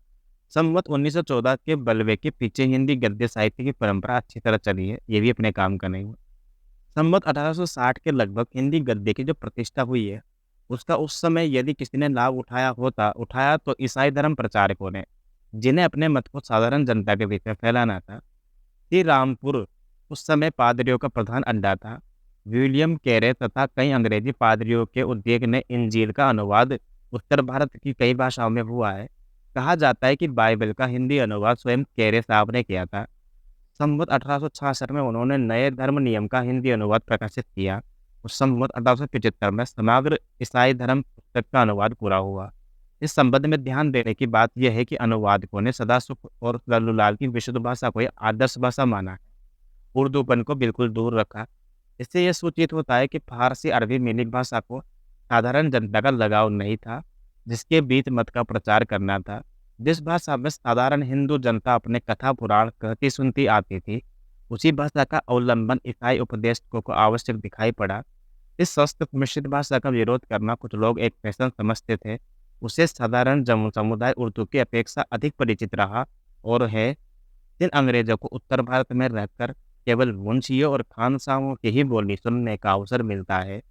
संवत 1914 के बलवे के पीछे हिंदी गद्य साहित्य की परंपरा अच्छी तरह चली है, ये भी अपने काम का नहीं हुआ। संवत 1860 के लगभग हिंदी गद्य की जो प्रतिष्ठा हुई है, उसका उस समय यदि किसी ने लाभ उठाया तो ईसाई धर्म प्रचारकों ने, जिन्हें अपने मत को साधारण जनता के बीच में फैलाना था। श्री रामपुर उस समय पादरियों का प्रधान अड्डा था। विलियम कैरे तथा कई अंग्रेजी पादरियों के उद्योग ने इंजील का अनुवाद उत्तर भारत की कई भाषाओं में हुआ है। कहा जाता है कि बाइबल का हिंदी अनुवाद स्वयं कैरे साहब ने किया था। संवत 1866 में उन्होंने नए धर्म नियम का हिंदी अनुवाद प्रकाशित किया। उस संवत 1875 में समग्र ईसाई धर्म पुस्तक का अनुवाद पूरा हुआ। इस संबंध में ध्यान देने की बात यह है कि अनुवादकों ने सदासुख और लल्लूलाल की विशुद्ध भाषा को एक आदर्श भाषा माना है, उर्दूपन को बिल्कुल दूर रखा। इससे यह सूचित होता है कि फारसी अरबी मिलिक भाषा को साधारण जनता का लगाव नहीं था, जिसके बीच मत का प्रचार करना था। जिस भाषा में साधारण हिंदू जनता अपने कथा पुराण कहती सुनती आती थी, उसी भाषा का अवलंबन ईसाई उपदेशकों को आवश्यक दिखाई पड़ा। इस संस्कृत मिश्रित भाषा का विरोध करना कुछ लोग एक फैशन समझते थे। उसे साधारण समुदाय उर्दू की अपेक्षा अधिक परिचित रहा और है। जिन अंग्रेजों को उत्तर भारत में रहकर केवल मुंशियों और खानसामों की ही बोली सुनने का अवसर मिलता है,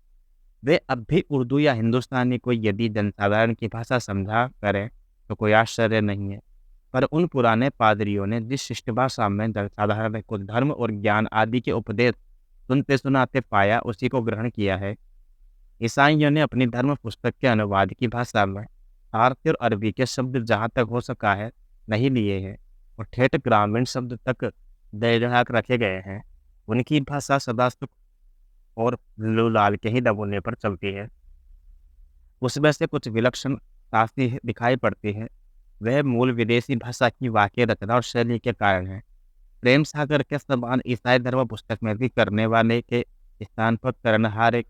वे अब भी उर्दू या हिंदुस्तानी को यदि जनसाधारण की भाषा समझा करें तो कोई आश्चर्य नहीं है। पर उन पुराने पादरियों ने जिस शिष्ट भाषा में जनसाधारण को धर्म और ज्ञान आदि के उपदेश सुनते सुनाते पाया, उसी को ग्रहण किया है। ईसाइयों ने अपनी धर्म पुस्तक के अनुवाद की भाषा में फारसी और अरबी के शब्द जहाँ तक हो सका है नहीं लिए हैं और ठेठ ग्रामीण शब्द तक दर्ज रखे गए हैं। उनकी भाषा सदासुख और लूलाल के ही नमूने पर चलती है। उसमें से कुछ विलक्षण सासी दिखाई पड़ती है। वह मूल विदेशी भाषा की वाक्य रचना और शैली के कारण है। प्रेम सागर के समान ईसाई धर्म पुस्तक में भी करने वाले के स्थान पर करनहार,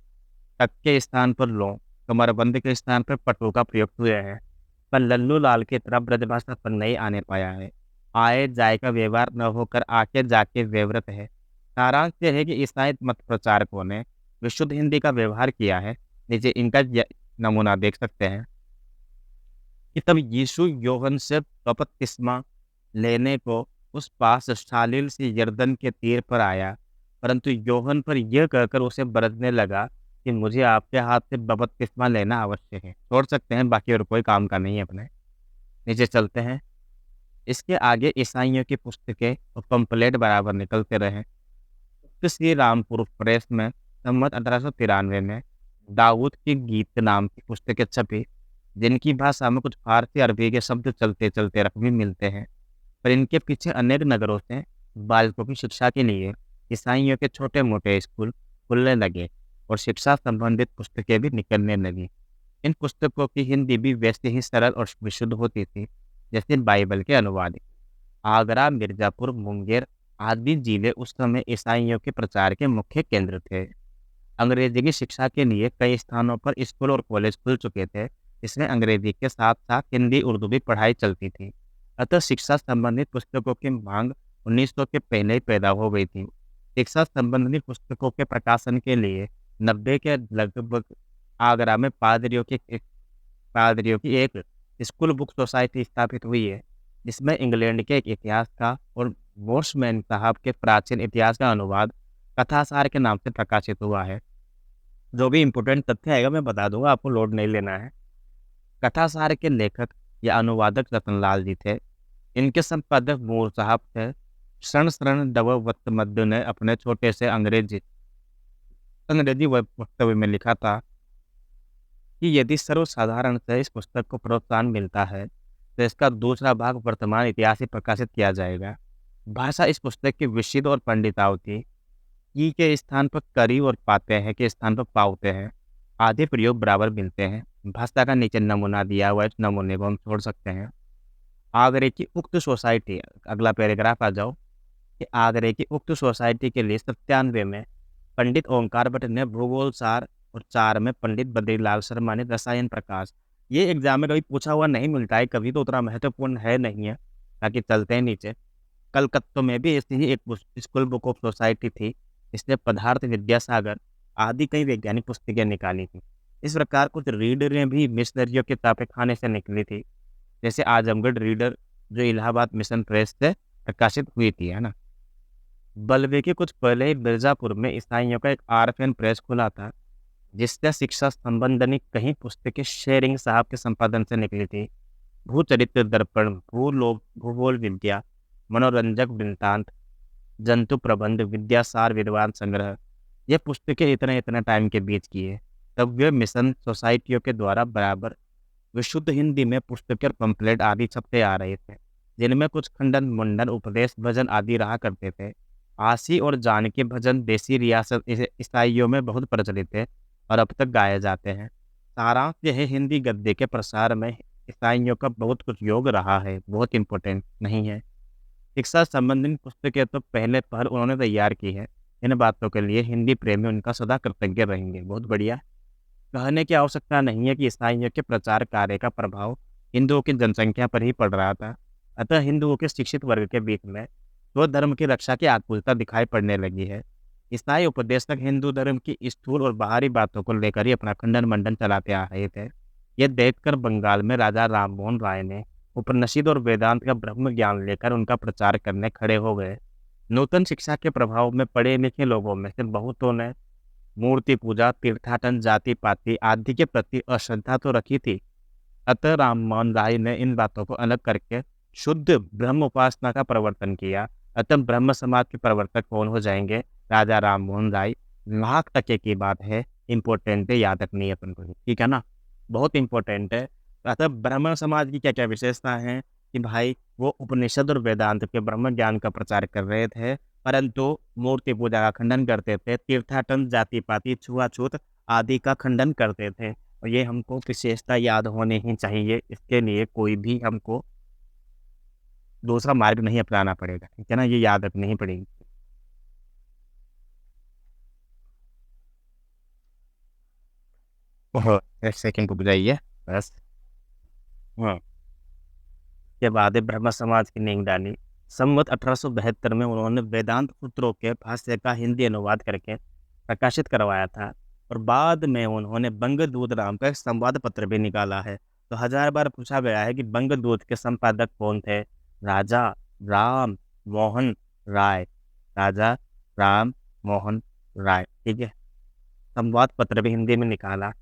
टक के स्थान पर लो, कमरबंद के स्थान पर पटु का प्रयोग हुए हैं। पर लल्लू लाल की तरह ब्रजभाषा पर नहीं आने पाया है। आए जाए का व्यवहार न होकर आके जाके व्यवृत है। सारांश यह है कि ईसाई मत प्रचारकों ने विशुद्ध हिंदी का व्यवहार किया है। नीचे इनका नमूना देख सकते हैं कि तब यीशु योहन से बपतिस्मा लेने को उस पास शालील से यरदन के तीर पर आया, परंतु योहन पर यह कहकर उसे बरसने लगा कि मुझे आपके हाथ से बपतिस्मा लेना आवश्यक है। छोड़ सकते हैं, बाकी और कोई काम का नहीं है अपने। नीचे चलते हैं। इसके आगे ईसाइयों की पुस्तकें और पंपलेट बराबर निकलते रहे। श्री रामपुर प्रेस में संवत 1893 में दाऊद की गीत नाम की पुस्तकें छपी, जिनकी भाषा में कुछ फारसी अरबी के शब्द चलते चलते रख भी मिलते हैं। पर इनके पीछे अनेक नगरों से बालकों की शिक्षा के लिए ईसाइयों के छोटे मोटे स्कूल खुलने लगे और शिक्षा संबंधित पुस्तकें भी निकलने लगी। इन पुस्तकों की हिंदी भी वैसे ही सरल और विशुद्ध होती थी जैसे बाइबल के अनुवाद। आगरा, मिर्जापुर, मुंगेर आदि जिले उस समय ईसाइयों के प्रचार के मुख्य केंद्र थे। अंग्रेजी की शिक्षा के लिए कई स्थानों पर स्कूल और कॉलेज खुल चुके थे, जिसमें अंग्रेजी के साथ साथ हिंदी उर्दू भी पढ़ाई चलती थी। अतः शिक्षा संबंधित पुस्तकों की मांग 1900 के पहले ही पैदा हो गई थी। शिक्षा संबंधित पुस्तकों के प्रकाशन के लिए 90 के लगभग आगरा में पादरियों की एक स्कूल बुक सोसाइटी स्थापित हुई है, जिसमें इंग्लैंड के एक इतिहास का और मोर्समैन साहब के प्राचीन इतिहास का अनुवाद कथासार के नाम से प्रकाशित हुआ है। जो भी इम्पोर्टेंट तथ्य आएगा मैं बता दूंगा, आपको लोड नहीं लेना है। कथासार के लेखक या अनुवादक रतनलाल जी थे। इनके संपादक मूर साहब थे। शरण शरण दववत मध्य ने अपने छोटे से अंग्रेजी वक्तव्य में लिखा था कि यदि सर्वसाधारण से इस पुस्तक को प्रोत्साहन मिलता है तो इसका दूसरा भाग वर्तमान इतिहास ही प्रकाशित किया जाएगा। भाषा इस पुस्तक की विशिष्ट और पंडितावती की के स्थान पर करी और पाते हैं के स्थान पर पावते हैं आदि प्रयोग बराबर मिलते हैं। भाषा का नीचे नमूना दिया हुआ है, इस नमूने को हम छोड़ सकते हैं। आगरे की उक्त सोसाइटी, अगला पैराग्राफ आ जाओ, कि आगरे की उक्त सोसाइटी के लिए 97 में पंडित ओंकार भट्ट ने भूगोल सार और 4 में पंडित बद्रीलाल शर्मा ने रसायन प्रकाश। ये एग्जाम में कभी पूछा हुआ नहीं मिलता है, कभी तो उतना महत्वपूर्ण है नहीं है। ताकि चलते हैं नीचे। कलकत्ता में भी ऐसी ही एक स्कूल बुक ऑफ सोसाइटी थी, इसने पदार्थ विद्यासागर आदि कई वैज्ञानिक पुस्तकें निकाली थी। इस प्रकार कुछ रीडरें भी मिशनरियों के तापेखाने से निकली थी, जैसे आजमगढ़ रीडर जो इलाहाबाद मिशन प्रेस से प्रकाशित हुई थी, है ना। बल्बे के कुछ पहले ही मिर्जापुर में ईसाइयों का एक आरएफएन प्रेस खुला था, जिससे शिक्षा संबंधी कई पुस्तकें शेरिंग साहब के संपादन से निकली थी। भूचरित्र दर्पण, भूगोल विद्या, मनोरंजक वृत्तांत, जंतु प्रबंध, विद्यासार, विद्वान संग्रह, ये पुस्तकें इतने टाइम के बीच की है। तब वे मिशन सोसाइटियों के द्वारा बराबर विशुद्ध हिंदी में पुस्तकें, पंपलेट आदि छपते आ रहे थे, जिनमें कुछ खंडन, मुंडन, उपदेश, भजन आदि रहा करते थे। आशी और जान के भजन देसी रियासत ईसाइयों में बहुत प्रचलित है और अब तक गाए जाते हैं। सारांश यह है, हिंदी गद्य के प्रसार में ईसाइयों का बहुत कुछ योग रहा है, बहुत इम्पोर्टेंट नहीं है। शिक्षा संबंधी पुस्तकें तो पहले पहल उन्होंने तैयार की है। इन बातों के लिए हिंदी प्रेमी उनका सदा कृतज्ञ रहेंगे। बहुत बढ़िया। कहने की आवश्यकता नहीं है कि ईसाइयों के प्रचार कार्य का प्रभाव हिंदुओं की जनसंख्या पर ही पड़ रहा था। अतः हिंदुओं के शिक्षित वर्ग के बीच में स्वधर्म की रक्षा की आकुलता दिखाई पड़ने लगी है। ईसाई उपदेशक हिंदू धर्म की स्थूल और बाहरी बातों को लेकर ही अपना खंडन मंडन चलाते आ रहे थे। यह देखकर बंगाल में राजा राममोहन राय ने उपनिषद और वेदांत का ब्रह्म ज्ञान लेकर उनका प्रचार करने खड़े हो गए। नूतन शिक्षा के प्रभाव में पढ़े लिखे लोगों में से बहुतों ने मूर्ति पूजा, तीर्थाटन, जाति पाति आदि के प्रति अश्रद्धा तो रखी थी। अतः राममोहन राय ने इन बातों को अलग करके शुद्ध ब्रह्म उपासना का प्रवर्तन किया। अतः ब्रह्म समाज के प्रवर्तक कौन हो जाएंगे? राजा राममोहन राय। लाख टके की बात है, इंपॉर्टेंट है, याद रखनी है अपन को, ठीक है ना, बहुत इंपॉर्टेंट है। अतः ब्राह्मण समाज की क्या क्या विशेषता है कि भाई वो उपनिषद और वेदांत के ब्रह्म ज्ञान का प्रचार कर रहे थे, परंतु मूर्ति पूजा का खंडन करते थे, तीर्थाटन, जाति पाति, छुआछूत आदि का खंडन करते थे। और ये हमको विशेषता याद होने ही चाहिए। इसके लिए कोई भी हमको दूसरा मार्ग नहीं अपनाना पड़ेगा, ठीक है ना, ये याद रखनी ही पड़ेगी। ओहो, एक सेकंड रुक जाइए बस। हाँ, के बाद ब्रह्म समाज की नींव डाली। संवत 1872 में उन्होंने वेदांत सूत्रों के भाष्य का हिंदी अनुवाद करके प्रकाशित करवाया था। और बाद में उन्होंने बंगदूत नाम का एक संवाद पत्र भी निकाला है। तो 1000 बार पूछा गया है कि बंगदूत के संपादक कौन थे? राजा राम मोहन राय। राजा राम मोहन राय, ठीक है। संवाद पत्र भी हिंदी में निकाला।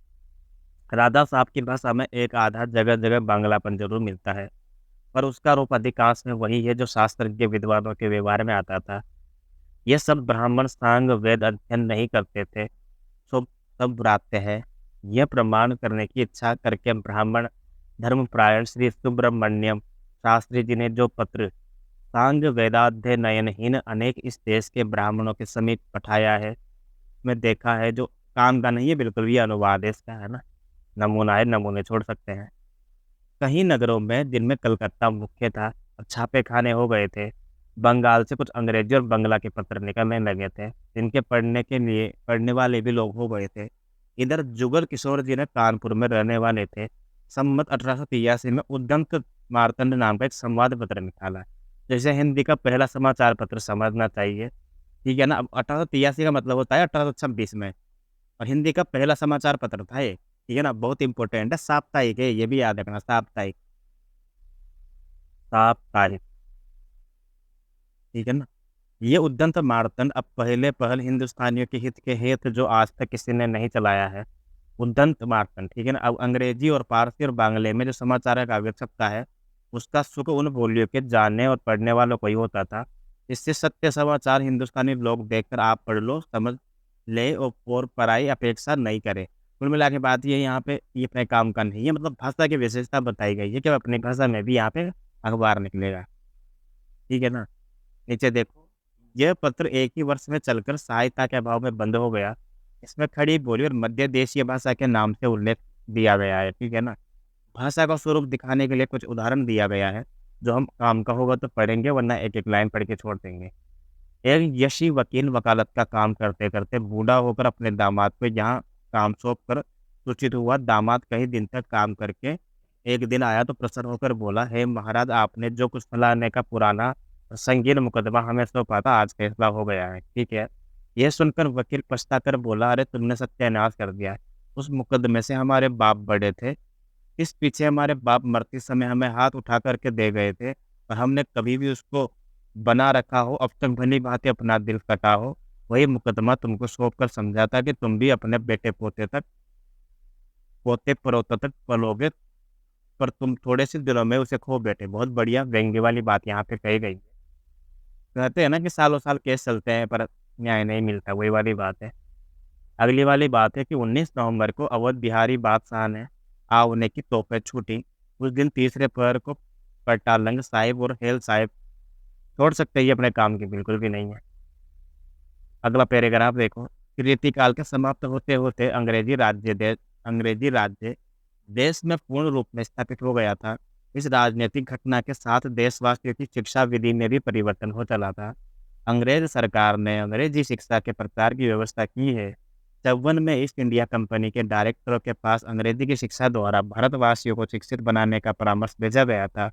राधा साहब की भाषा में एक आधा जगह जगह बांग्लापन जरूर मिलता है, पर उसका रूप अधिकांश में वही है जो शास्त्रज्ञ विद्वानों के व्यवहार में आता था। ये सब ब्राह्मण सांग वेद अध्ययन नहीं करते थे, सब बुराते हैं। यह प्रमाण करने की इच्छा करके ब्राह्मण धर्मपरायण श्री सुब्रमण्यम शास्त्री जी ने जो पत्र सांग वेदाध्ययनहीन अनेक इस देश के ब्राह्मणों के समीप पठाया है, मैं देखा है, जो काम का नहीं है बिल्कुल भी, अनुवाद है इसका, है ना, नमूना है, नमूने छोड़ सकते हैं। कई नगरों में, जिनमें कलकत्ता मुख्य था, और छापे खाने हो गए थे। बंगाल से कुछ अंग्रेजी और बंगला के पत्र निकलने लगे थे, जिनके पढ़ने वाले भी लोग हो गए थे। इधर जुगल किशोर जी ने कानपुर में रहने वाले थे। संमत 1883 में उद्गंत मार्तंड नाम का एक संवाद पत्र निकाला, जैसे हिंदी का पहला समाचार पत्र समझना चाहिए, ठीक है ना। अब 1883 का मतलब होता है 1826 में, और हिंदी का पहला समाचार पत्र था ये, ठीक है ना, बहुत इंपॉर्टेंट है। साप्ताहिक है, ये भी याद रखना, साप्ताहिक, साप्ताहिक, ठीक है ना। ये उद्यंत मार्तंड अब पहले पहल हिंदुस्तानियों के हित के हेतु जो आज तक किसी ने नहीं चलाया है, उद्यंत मार्तंड, ठीक है ना। अब अंग्रेजी और पारसी और बांग्ले में जो समाचार का कागज छपता है, उसका सुख उन बोलियों के जानने और पढ़ने वालों को ही होता था। इससे सत्य समाचार हिंदुस्तानी लोग देखकर आप पढ़ लो, समझ ले, और पढ़ाई अपेक्षा नहीं करे। कुल मिला के बात ये यहाँ पे ये अपने काम का नहीं है, मतलब भाषा की विशेषता बताई गई है कि अपनी भाषा में भी यहाँ पे अखबार निकलेगा, ठीक है ना। नीचे देखो, यह पत्र एक ही वर्ष में चलकर सहायता के अभाव में बंद हो गया। इसमें खड़ी बोली और मध्य देशीय भाषा के नाम से उल्लेख दिया गया है, ठीक है ना। भाषा का स्वरूप दिखाने के लिए कुछ उदाहरण दिया गया है, जो हम काम का होगा तो पढ़ेंगे, वरना एक एक लाइन पढ़ के छोड़ देंगे। एक यशी वकील वकालत का काम करते करते बूढ़ा होकर अपने दामाद को यहाँ काम सौंप कर सूचित हुआ। दामाद कई दिन तक काम करके एक दिन आया तो प्रसन्न होकर बोला, हे महाराज, आपने जो कुछ फलाने का पुराना संगीन मुकदमा हमें सौंपा था, आज फैसला हो गया है, ठीक है। यह सुनकर वकील पछता कर बोला, अरे तुमने सत्यानाश कर दिया है। उस मुकदमे से हमारे बाप बड़े थे, इस पीछे हमारे बाप मरते समय हमें हाथ उठा करके दे गए थे, और हमने कभी भी उसको बना रखा हो, अब तक भली भांति अपना दिल कटा हो। वही मुकदमा तुमको सौंप कर समझाता कि तुम भी अपने बेटे पोते परोते तक पलोगे, पर तुम थोड़े से दिनों में उसे खो बैठे। बहुत बढ़िया व्यंग्य वाली बात यहाँ पे कही गई है। कहते हैं ना कि सालों साल केस चलते हैं पर न्याय नहीं मिलता, वही वाली बात है। अगली वाली बात है कि 19 नवंबर को अवध बिहारी बादशाह ने आवने की तोपें छूटी। उस दिन तीसरे पहर को पटालंग साहिब और हेल साहिब छोड़ सकते ही अपने काम की बिल्कुल भी नहीं है। अगला पैराग्राफ देखो कि रीतिकाल के समाप्त होते होते अंग्रेजी राज्य देश में पूर्ण रूप में स्थापित हो गया था। इस राजनीतिक घटना के साथ देशवासियों की शिक्षा विधि में भी परिवर्तन हो चला था। अंग्रेज सरकार ने अंग्रेजी शिक्षा के प्रचार की व्यवस्था की है। 54 में ईस्ट इंडिया कंपनी के डायरेक्टरों के पास अंग्रेजी की शिक्षा द्वारा भारतवासियों को शिक्षित बनाने का परामर्श भेजा गया था।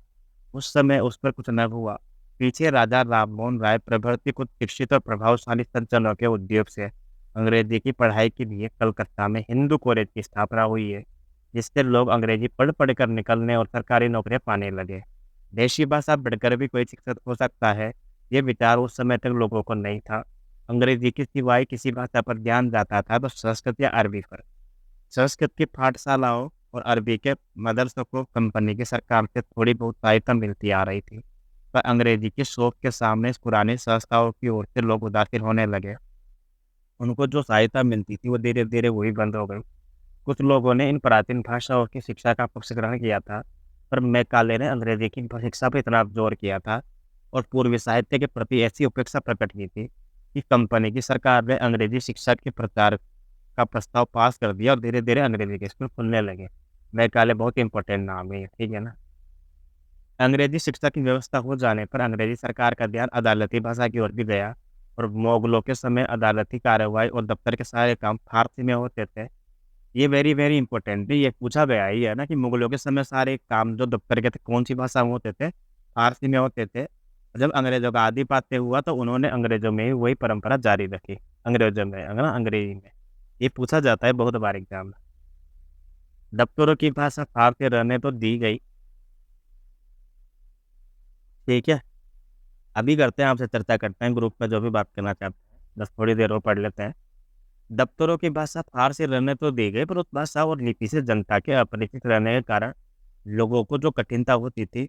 उस समय उस पर कुछ न हुआ। पीछे राजा राममोहन राय प्रभृति कुछ शिक्षित और प्रभावशाली सज्जनों के उद्योग से अंग्रेजी की पढ़ाई के लिए कलकत्ता में हिंदू कॉलेज की स्थापना हुई है, जिससे लोग अंग्रेजी पढ़ पढ़ कर निकलने और सरकारी नौकरियां पाने लगे। देशी भाषा बढ़कर भी कोई शिक्षित हो सकता है, ये विचार उस समय तक लोगों को नहीं था। अंग्रेजी के सिवाय किसी भाषा पर ध्यान जाता था तो संस्कृत या अरबी पर। संस्कृत की पाठशालाओं और अरबी के मदरसों को कंपनी की सरकार से थोड़ी बहुत सहायता मिलती आ रही थी, पर अंग्रेजी के शौक के सामने इस पुरानी संस्थाओं की ओर से लोग उदासीन होने लगे। उनको जो सहायता मिलती थी वो धीरे धीरे वही बंद हो गई। कुछ लोगों ने इन प्राचीन भाषाओं की शिक्षा का पक्ष ग्रहण किया था, पर मैकाले ने अंग्रेजी की शिक्षा पर इतना जोर किया था और पूर्वी साहित्य के प्रति ऐसी उपेक्षा प्रकट की थी कि कंपनी की सरकार ने अंग्रेजी शिक्षा के प्रचार का प्रस्ताव पास कर दिया और धीरे धीरे अंग्रेजी के स्कूल खुलने लगे। मैकाले बहुत इंपॉर्टेंट नाम है, ठीक है ना। अंग्रेजी शिक्षा की व्यवस्था हो जाने पर अंग्रेजी सरकार का ध्यान अदालती भाषा की ओर भी गया और मुगलों के समय अदालती कार्रवाई और दफ्तर के सारे काम फारसी में होते थे। ये वेरी वेरी इंपॉर्टेंट है, ये पूछा गया ही है ना कि मुगलों के समय सारे काम जो दफ्तर के थे कौन सी भाषा में होते थे, फारसी में होते थे। जब अंग्रेजों का आधिपत्य हुआ तो उन्होंने अंग्रेजों में ही वही परंपरा जारी रखी, अंग्रेजों में है ना, अंग्रेजी में। ये पूछा जाता है बहुत बार एग्जाम में। दफ्तरों की भाषा फारसी रहने तो दी गई, ठीक है। अभी करते हैं, आपसे चर्चा करते हैं ग्रुप में जो भी बात करना चाहते हैं, बस थोड़ी देर और पढ़ लेते हैं। दफ्तरों की भाषा फारसी रहने तो दी गई, पर उस भाषा और लिपि से जनता के अपरिचित रहने के कारण लोगों को जो कठिनता होती थी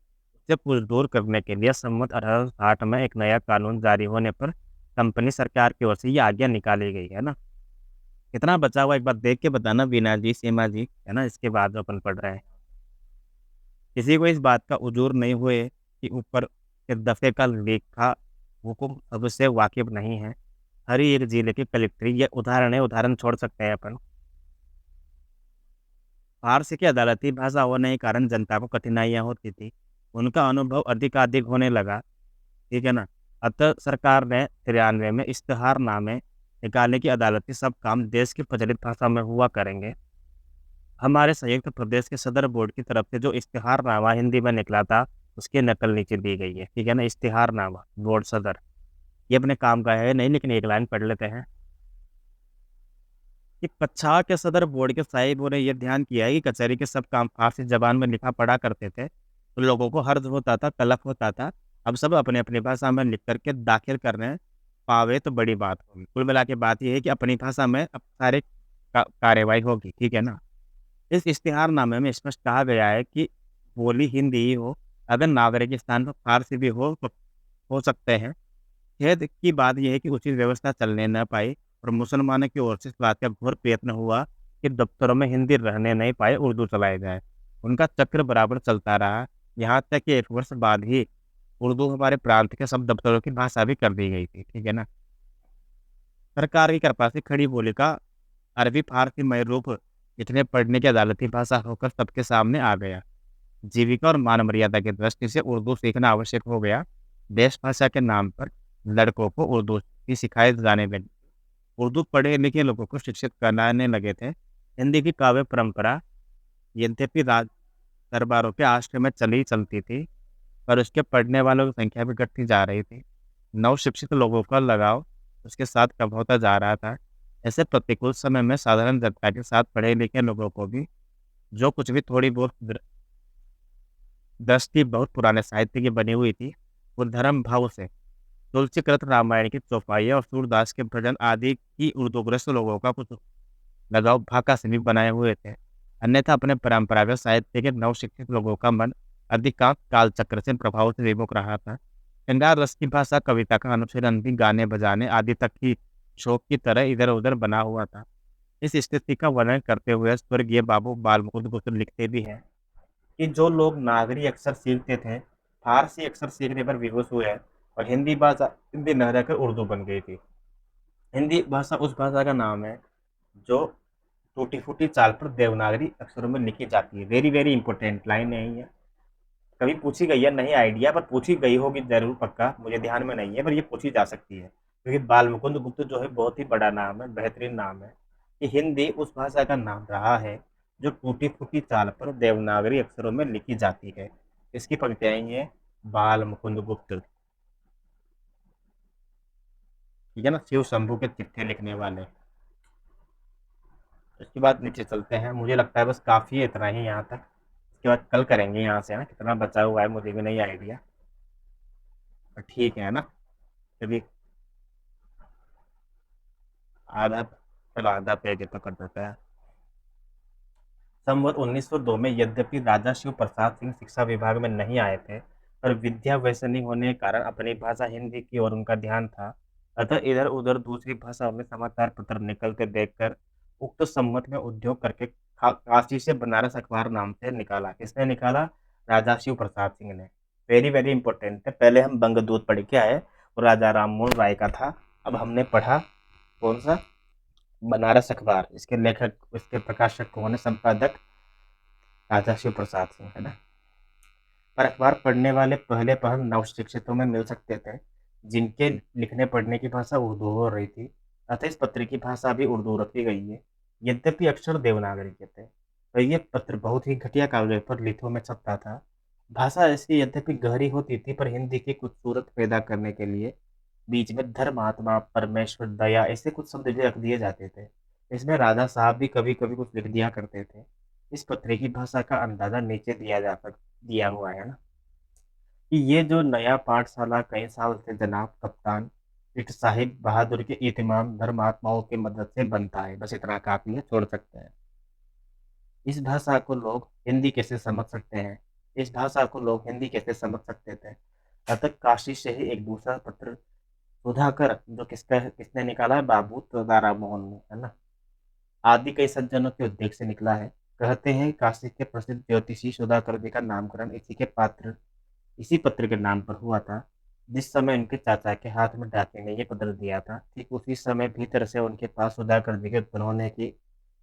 उससे कुछ दूर करने के लिए संवत 1860 में एक नया कानून जारी होने पर कंपनी सरकार की ओर से ये आज्ञा निकाली गई है ना। कितना बचा हुआ एक बार देख के बताना बीना जी, सीमा जी, है ना, इसके बाद जो अपन पढ़ रहे हैं। किसी को इस बात का उजूर नहीं हुए कि ऊपर के दफे का लेखा हुकुम सबसे वाकिफ नहीं है। हर एक जिले के कलेक्टर, ये उदाहरण है, उदाहरण छोड़ सकते हैं अपन। फारसी की अदालती भाषा होने के कारण जनता को कठिनाइयाँ होती थी, उनका अनुभव अधिकाधिक होने लगा, ठीक है ना। अतः सरकार ने 93 में इश्तिहारनामे निकाले कि अदालती सब काम देश की प्रचलित भाषा में हुआ करेंगे। हमारे संयुक्त प्रदेश के सदर बोर्ड की तरफ से जो इश्तिहारनामा हिंदी में निकला था उसकी नकल नीचे दी गई है, ठीक है ना। इश्तिहारनामा बोर्ड सदर, ये अपने काम का है नहीं, लेकिन एक लाइन पढ़ लेते हैं कि कक्षा के सदर बोर्ड के साहिबों ने यह ध्यान किया है कि कचहरी के सब काम फारसी जबान में लिखा पढ़ा करते थे, तो लोगों को हर्ज होता था, तलफ होता था। अब सब अपने अपनी भाषा में लिख करके दाखिल करने पावे तो बड़ी बात होगी। कुल मिला के बात यह है कि अपनी भाषा में अब सारे कार्यवाही होगी, ठीक है ना। इस इश्तिहारनामे में स्पष्ट कहा गया है कि बोली हिंदी ही हो, अगर नागरिक स्थान पर फारसी भी हो सकते हैं। खेद की बात यह है कि उचित व्यवस्था चलने न पाई और मुसलमानों की ओर से इस बात का घोर प्रयत्न हुआ कि दफ्तरों में हिंदी रहने नहीं पाए, उर्दू चलाए जाए। उनका चक्र बराबर चलता रहा, यहाँ तक कि 1 वर्ष बाद ही उर्दू हमारे प्रांत के सब दफ्तरों की भाषा भी कर दी गई थी, ठीक है ना। सरकार की कृपा से खड़ी बोली का अरबी फारसी मय रूप इतने पढ़ने की अदालती भाषा होकर सबके सामने आ गया। जीविका और मान मर्यादा की दृष्टि से उर्दू सीखना आवश्यक हो गया। देश भाषा के नाम पर लड़कों को उर्दू ही सिखाए जाने लगी। उर्दू पढ़े लिखे लोगों को शिक्षित कराने लगे थे। हिंदी की काव्य परंपरा यद्यपि राज दरबारों के आश्रय में चली चलती थी, पर उसके पढ़ने वालों की संख्या भी घटती जा रही थी। नव शिक्षित लोगों का लगाव उसके साथ कम होता जा रहा था। ऐसे प्रतिकूल समय में साधारण जनता के साथ पढ़े लिखे लोगों को भी जो कुछ भी थोड़ी बहुत दृष्टि बहुत पुराने साहित्य की बनी हुई थी, वो धर्म भाव से तुलसीकृत रामायण की चौपाइयाँ और सूरदास के भजन आदि की उर्दूग्रस्त लोगों का कुछ लगाव भाका से भी बनाए हुए थे। अन्यथा अपने परंपरागत साहित्य के नवशिक्षित लोगों का मन अधिकांश कालचक्र से प्रभाव से विमुख रहा था। श्रृंगार रस की भाषा कविता का अनुशीलन भी गाने बजाने आदि तक की शौक की तरह इधर उधर बना हुआ था। इस स्थिति का वर्णन करते हुए स्वर्गीय बाबू बाल मुकुंद लिखते भी हैं कि जो लोग नागरी अक्षर सीखते थे, फारसी अक्षर सीखने पर विवश हुए और हिंदी भाषा हिंदी न रहकर उर्दू बन गई थी। हिंदी भाषा उस भाषा का नाम है जो टूटी फूटी चाल पर देवनागरी अक्षरों में लिखी जाती है। वेरी वेरी इंपॉर्टेंट लाइन यही है। कभी पूछी गई है, नहीं आइडिया, पर पूछी गई होगी जरूर, पक्का मुझे ध्यान में नहीं है, पर ये पूछी जा सकती है क्योंकि बाल मुकुंद गुप्त जो है बहुत ही बड़ा नाम है, बेहतरीन नाम है। कि हिंदी उस भाषा का नाम रहा है जो टूटी फूटी चाल पर देवनागरी अक्षरों में लिखी जाती है। इसकी पंक्तियां ये, बाल मुकुंद गुप्त, ठीक है ना, शिव शंभू के चिट्ठे लिखने वाले। इसके बाद नीचे चलते हैं, मुझे लगता है बस काफी है इतना ही यहाँ तक। इसके बाद कल करेंगे यहाँ से, है ना, कितना बचा हुआ है मुझे भी नहीं आइडिया, पर ठीक है ना। कभी आधा, चलो आधा पेज तो कर देता है। संवत 1902 में यद्यपि राजा शिव प्रसाद सिंह शिक्षा विभाग में नहीं आए थे, पर विद्या व्यसनी होने के कारण अपनी भाषा हिंदी की ओर उनका ध्यान था। अतः इधर उधर दूसरी भाषाओं में समाचार पत्र निकलते देखकर उक्त संवत में उद्योग करके काशी से बनारस अखबार नाम से निकाला। किसने निकाला? राजा शिव प्रसाद सिंह ने। वेरी वेरी इंपॉर्टेंट है। पहले हम बंगदूत पढ़ के आए, वो राजा राममोहन राय का था। अब हमने पढ़ा कौन सा? बनारस अखबार। इसके लेखक, इसके प्रकाशक कौन है? संपादक राजा शिव प्रसाद सिंह, है ना। पर अखबार पढ़ने वाले पहले पहल नवशिक्षितों में मिल सकते थे, जिनके लिखने पढ़ने की भाषा उर्दू हो रही थी। अतः इस पत्र की भाषा भी उर्दू रखी गई है, यद्यपि अक्षर देवनागरी के थे। तो ये पत्र बहुत ही घटिया कागज पर लिखों में छपता था। भाषा ऐसी यद्यपि गहरी होती थी, पर हिंदी की कुछ सूरत पैदा करने के लिए बीच में धर्मात्मा, परमेश्वर, दया ऐसे कुछ शब्द भी रख दिए जाते थे। इसमें राजा साहब भी कभी कभी कुछ लिख दिया करते थे। इस पत्र की भाषा का अंदाजा नीचे दिया हुआ है ना। कि ये जो नया पाठशाला कई साल से जनाब कप्तान इट साहिब बहादुर के इत्मीम धर्मात्माओं की मदद से बनता है, बस इतना काफी है, छोड़ सकते हैं। इस भाषा को लोग हिंदी कैसे समझ सकते हैं? इस भाषा को लोग हिंदी कैसे समझ सकते थे? अतः काशी से ही एक दूसरा पत्र सुधाकर, जो किसने निकाला है? बाबू तुदारा मोहन ने, है ना। आदि कई सज्जनों के उद्देश्य से निकला है। कहते हैं काशी के प्रसिद्ध ज्योतिषी सुधाकर जी का नामकरण इसी पत्र के नाम पर हुआ था। जिस समय उनके चाचा के हाथ में डाके ने ये पत्र दिया था, ठीक उसी समय भीतर से उनके पास सुधाकर जी के उत्पन्न होने की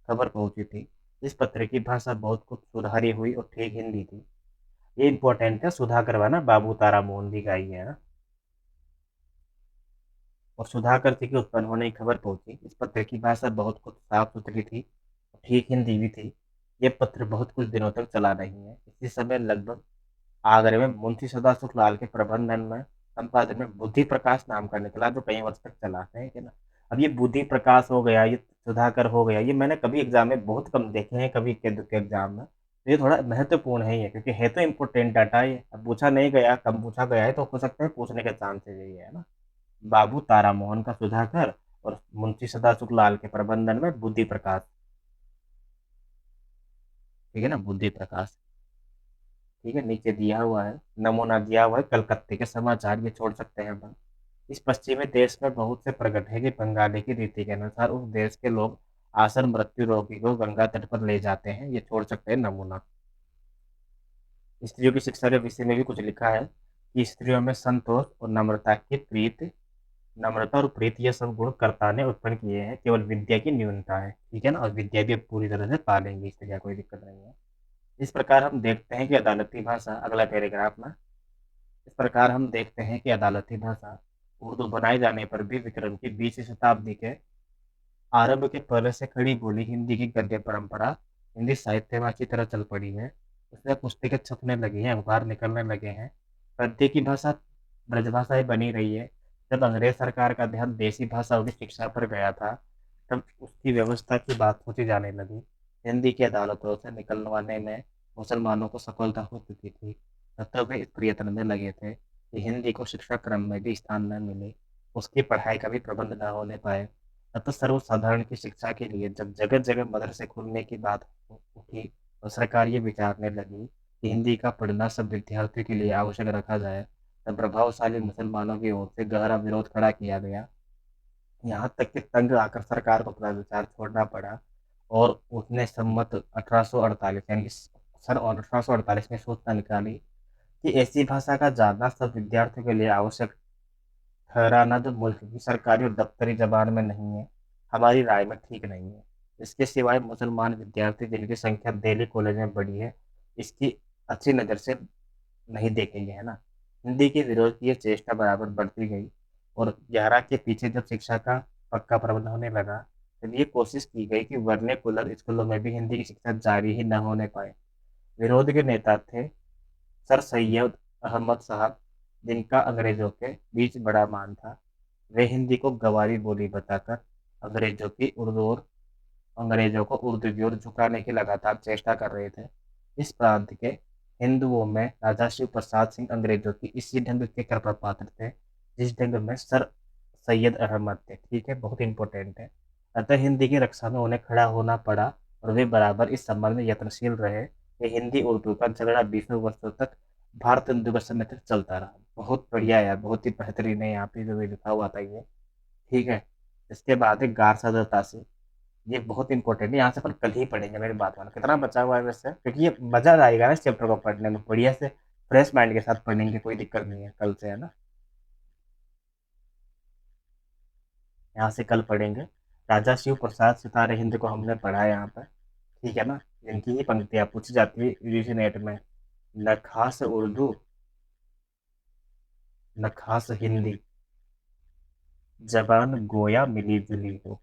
खबर पहुंची थी। इस पत्र की भाषा बहुत कुछ सुधारी हुई और ठीक हिंदी थी। ये इंपॉर्टेंट है, सुधाकर वाला बाबू तारा मोहन जी का ही है ना। और सुधाकर जी के उत्पन्न होने की खबर पहुंची। इस पत्र की भाषा बहुत कुछ साफ सुथरी थी, ठीक हिंदी भी थी। ये पत्र बहुत कुछ दिनों तक चला नहीं है। इसी समय लगभग आगरे में मुंशी सदाशिव लाल के प्रबंधन में संपादन में बुद्धि प्रकाश नाम का निकला, जो कई वर्ष तक चला है ना। अब ये बुद्धि प्रकाश हो गया, ये सुधाकर हो गया, ये मैंने कभी एग्जाम में बहुत कम देखे हैं, कभी के दुख के एग्जाम में। तो ये थोड़ा महत्वपूर्ण है ये, क्योंकि है तो इम्पोर्टेंट डाटा ये। अब पूछा नहीं गया, कम पूछा गया है, तो हो सकता है पूछने के चांसेस यही है ना। बाबू तारा मोहन का सुधाकर और मुंशी सदाशिव लाल के प्रबंधन में बुद्धि प्रकाश, ठीक है ना, बुद्धि प्रकाश। ठीक है, नीचे दिया हुआ है, नमूना दिया हुआ है कलकत्ते के समाचार, ये छोड़ सकते हैं अपन। इस पश्चिमी देश में बहुत से प्रगट है कि बंगाली की रीति के अनुसार उस देश के लोग आसन मृत्यु रोगी को गंगा तट पर ले जाते हैं, ये छोड़ सकते हैं नमूना। स्त्रियों की शिक्षा के विषय में भी कुछ लिखा है कि स्त्रियों में संतोष और नम्रता की प्रीत, नम्रता और प्रीत ये सब गुण कर्ता ने उत्पन्न किए हैं, केवल विद्या की न्यूनता है, ठीक है ना। और विद्या भी अब पूरी तरह से पालेंगे, स्त्रियां, कोई दिक्कत नहीं है। इस प्रकार हम देखते हैं कि अदालती भाषा, अगला पैराग्राफ में, इस प्रकार हम देखते हैं कि अदालती भाषा उर्दू बनाए जाने पर भी विक्रम की 20वीं शताब्दी के आरंभ के पहले से खड़ी बोली हिंदी की गद्य परंपरा हिंदी साहित्य में अच्छी तरह चल पड़ी है। उसमें पुस्तकें छपने लगी हैं, अखबार निकलने लगे हैं। गद्य की भाषा ब्रजभाषा ही बनी रही है। जब अंग्रेज सरकार का ध्यान देसी भाषाओं की शिक्षा पर गया था, तब उसकी व्यवस्था की बात सोची जाने लगी। हिंदी की अदालतों से निकलवाने में मुसलमानों को सफलता हो चुकी थी। तब वे इस प्रयत्न में लगे थे कि हिंदी को शिक्षा क्रम में भी स्थान न मिले, उसकी पढ़ाई का भी प्रबंध न होने पाए। अतः सर्वसाधारण की शिक्षा के लिए जब जगह जगह मदरसे खुलने की बात उठी, तो सरकार ये विचारने लगी कि हिंदी का पढ़ना सब विद्यार्थियों के लिए आवश्यक रखा जाए। तब प्रभावशाली मुसलमानों की ओर से गहरा विरोध खड़ा किया गया। यहाँ तक कि तंग आकर सरकार को अपना विचार छोड़ना पड़ा, और उसने सम्मत 1848 यानी सन 1848 में सूचना निकाली कि ऐसी भाषा का जानना सब विद्यार्थियों के लिए आवश्यक ठहराना जो मुल्क की सरकारी और दफ्तरी जबान में नहीं है, हमारी राय में ठीक नहीं है। इसके सिवाय मुसलमान विद्यार्थी जिनकी संख्या दिल्ली कॉलेज में बढ़ी है, इसकी अच्छी नज़र से नहीं देखेंगे, है ना। हिंदी के विरोध की ये चेष्टा बराबर बढ़ती गई, और 11 के पीछे जब शिक्षा का पक्का प्रबंध होने लगा, तब ये कोशिश की गई कि वर्नाक्युलर स्कूलों में भी हिंदी की शिक्षा जारी ही न होने पाए। विरोध के नेता थे सर सैयद अहमद साहब, जिनका अंग्रेजों के बीच बड़ा मान था। वे हिंदी को गंवारी बोली बताकर अंग्रेजों की उर्दू और अंग्रेजों को उर्दू की ओर झुकाने की लगातार चेष्टा कर रहे थे। इस प्रांत के हिंदुओं में राजा शिव प्रसाद सिंह अंग्रेजों की इसी ढंग के कृपापात्र थे, जिस ढंग में सर सैयद अहमद थे। ठीक है, बहुत इंपॉर्टेंट है। अतः हिंदी की रक्षा में उन्हें खड़ा होना पड़ा, और वे बराबर इस संबंध में यत्नशील रहे कि हिंदी उर्दू का झगड़ा 20 वर्षों तक भारत हिंदू के समय तक चलता रहा। बहुत बढ़िया यार, बहुत ही बेहतरीन है यहाँ पे जो भी लिखा हुआ था ये। ठीक है। इसके बाद है गार सदर तासी। ये बहुत इंपॉर्टेंट है, यहाँ से अपन कल ही पढ़ेंगे, मेरी बात मानो। कितना बचा हुआ है वैसे, क्योंकि ये मजा आएगा ना इस चैप्टर को पढ़ने में, बढ़िया से फ्रेश माइंड के साथ पढ़ेंगे, कोई दिक्कत नहीं है कल से, है ना। यहाँ से कल पढ़ेंगे। राजा शिव प्रसाद सितारे हिंद को हमने पढ़ा है यहाँ पर। ठीक है ना। इनकी ही पंक्तियाँ पूछी जाती है यूजीसी नेट में। न खास उर्दू, न खास हिंदी, जबान गोया मिली जुली हो।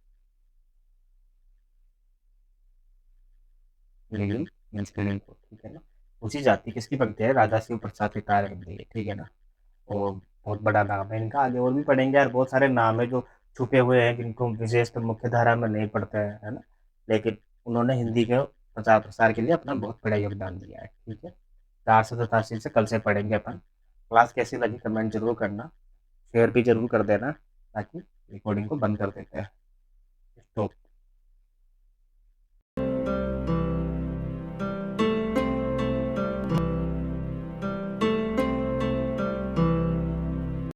मिली जुली हो, ठीक है ना। पूछी जाती है, किसकी पंक्ति है? राजा शिव प्रसाद सितारे हिंदी की, ठीक है ना। और बहुत बड़ा नाम है इनका, आगे और भी पढ़ेंगे यार, बहुत सारे नाम है जो छुपे हुए हैं, जिनको विशेष तो मुख्य धारा में नहीं पढ़ते हैं, है ना। लेकिन उन्होंने हिंदी के प्रचार प्रसार के लिए अपना बहुत बड़ा योगदान दिया है। ठीक है। 487 से कल से पढ़ेंगे अपन। क्लास कैसी लगी कमेंट जरूर करना, शेयर भी जरूर कर देना, ताकि रिकॉर्डिंग को बंद कर देते हैं। तो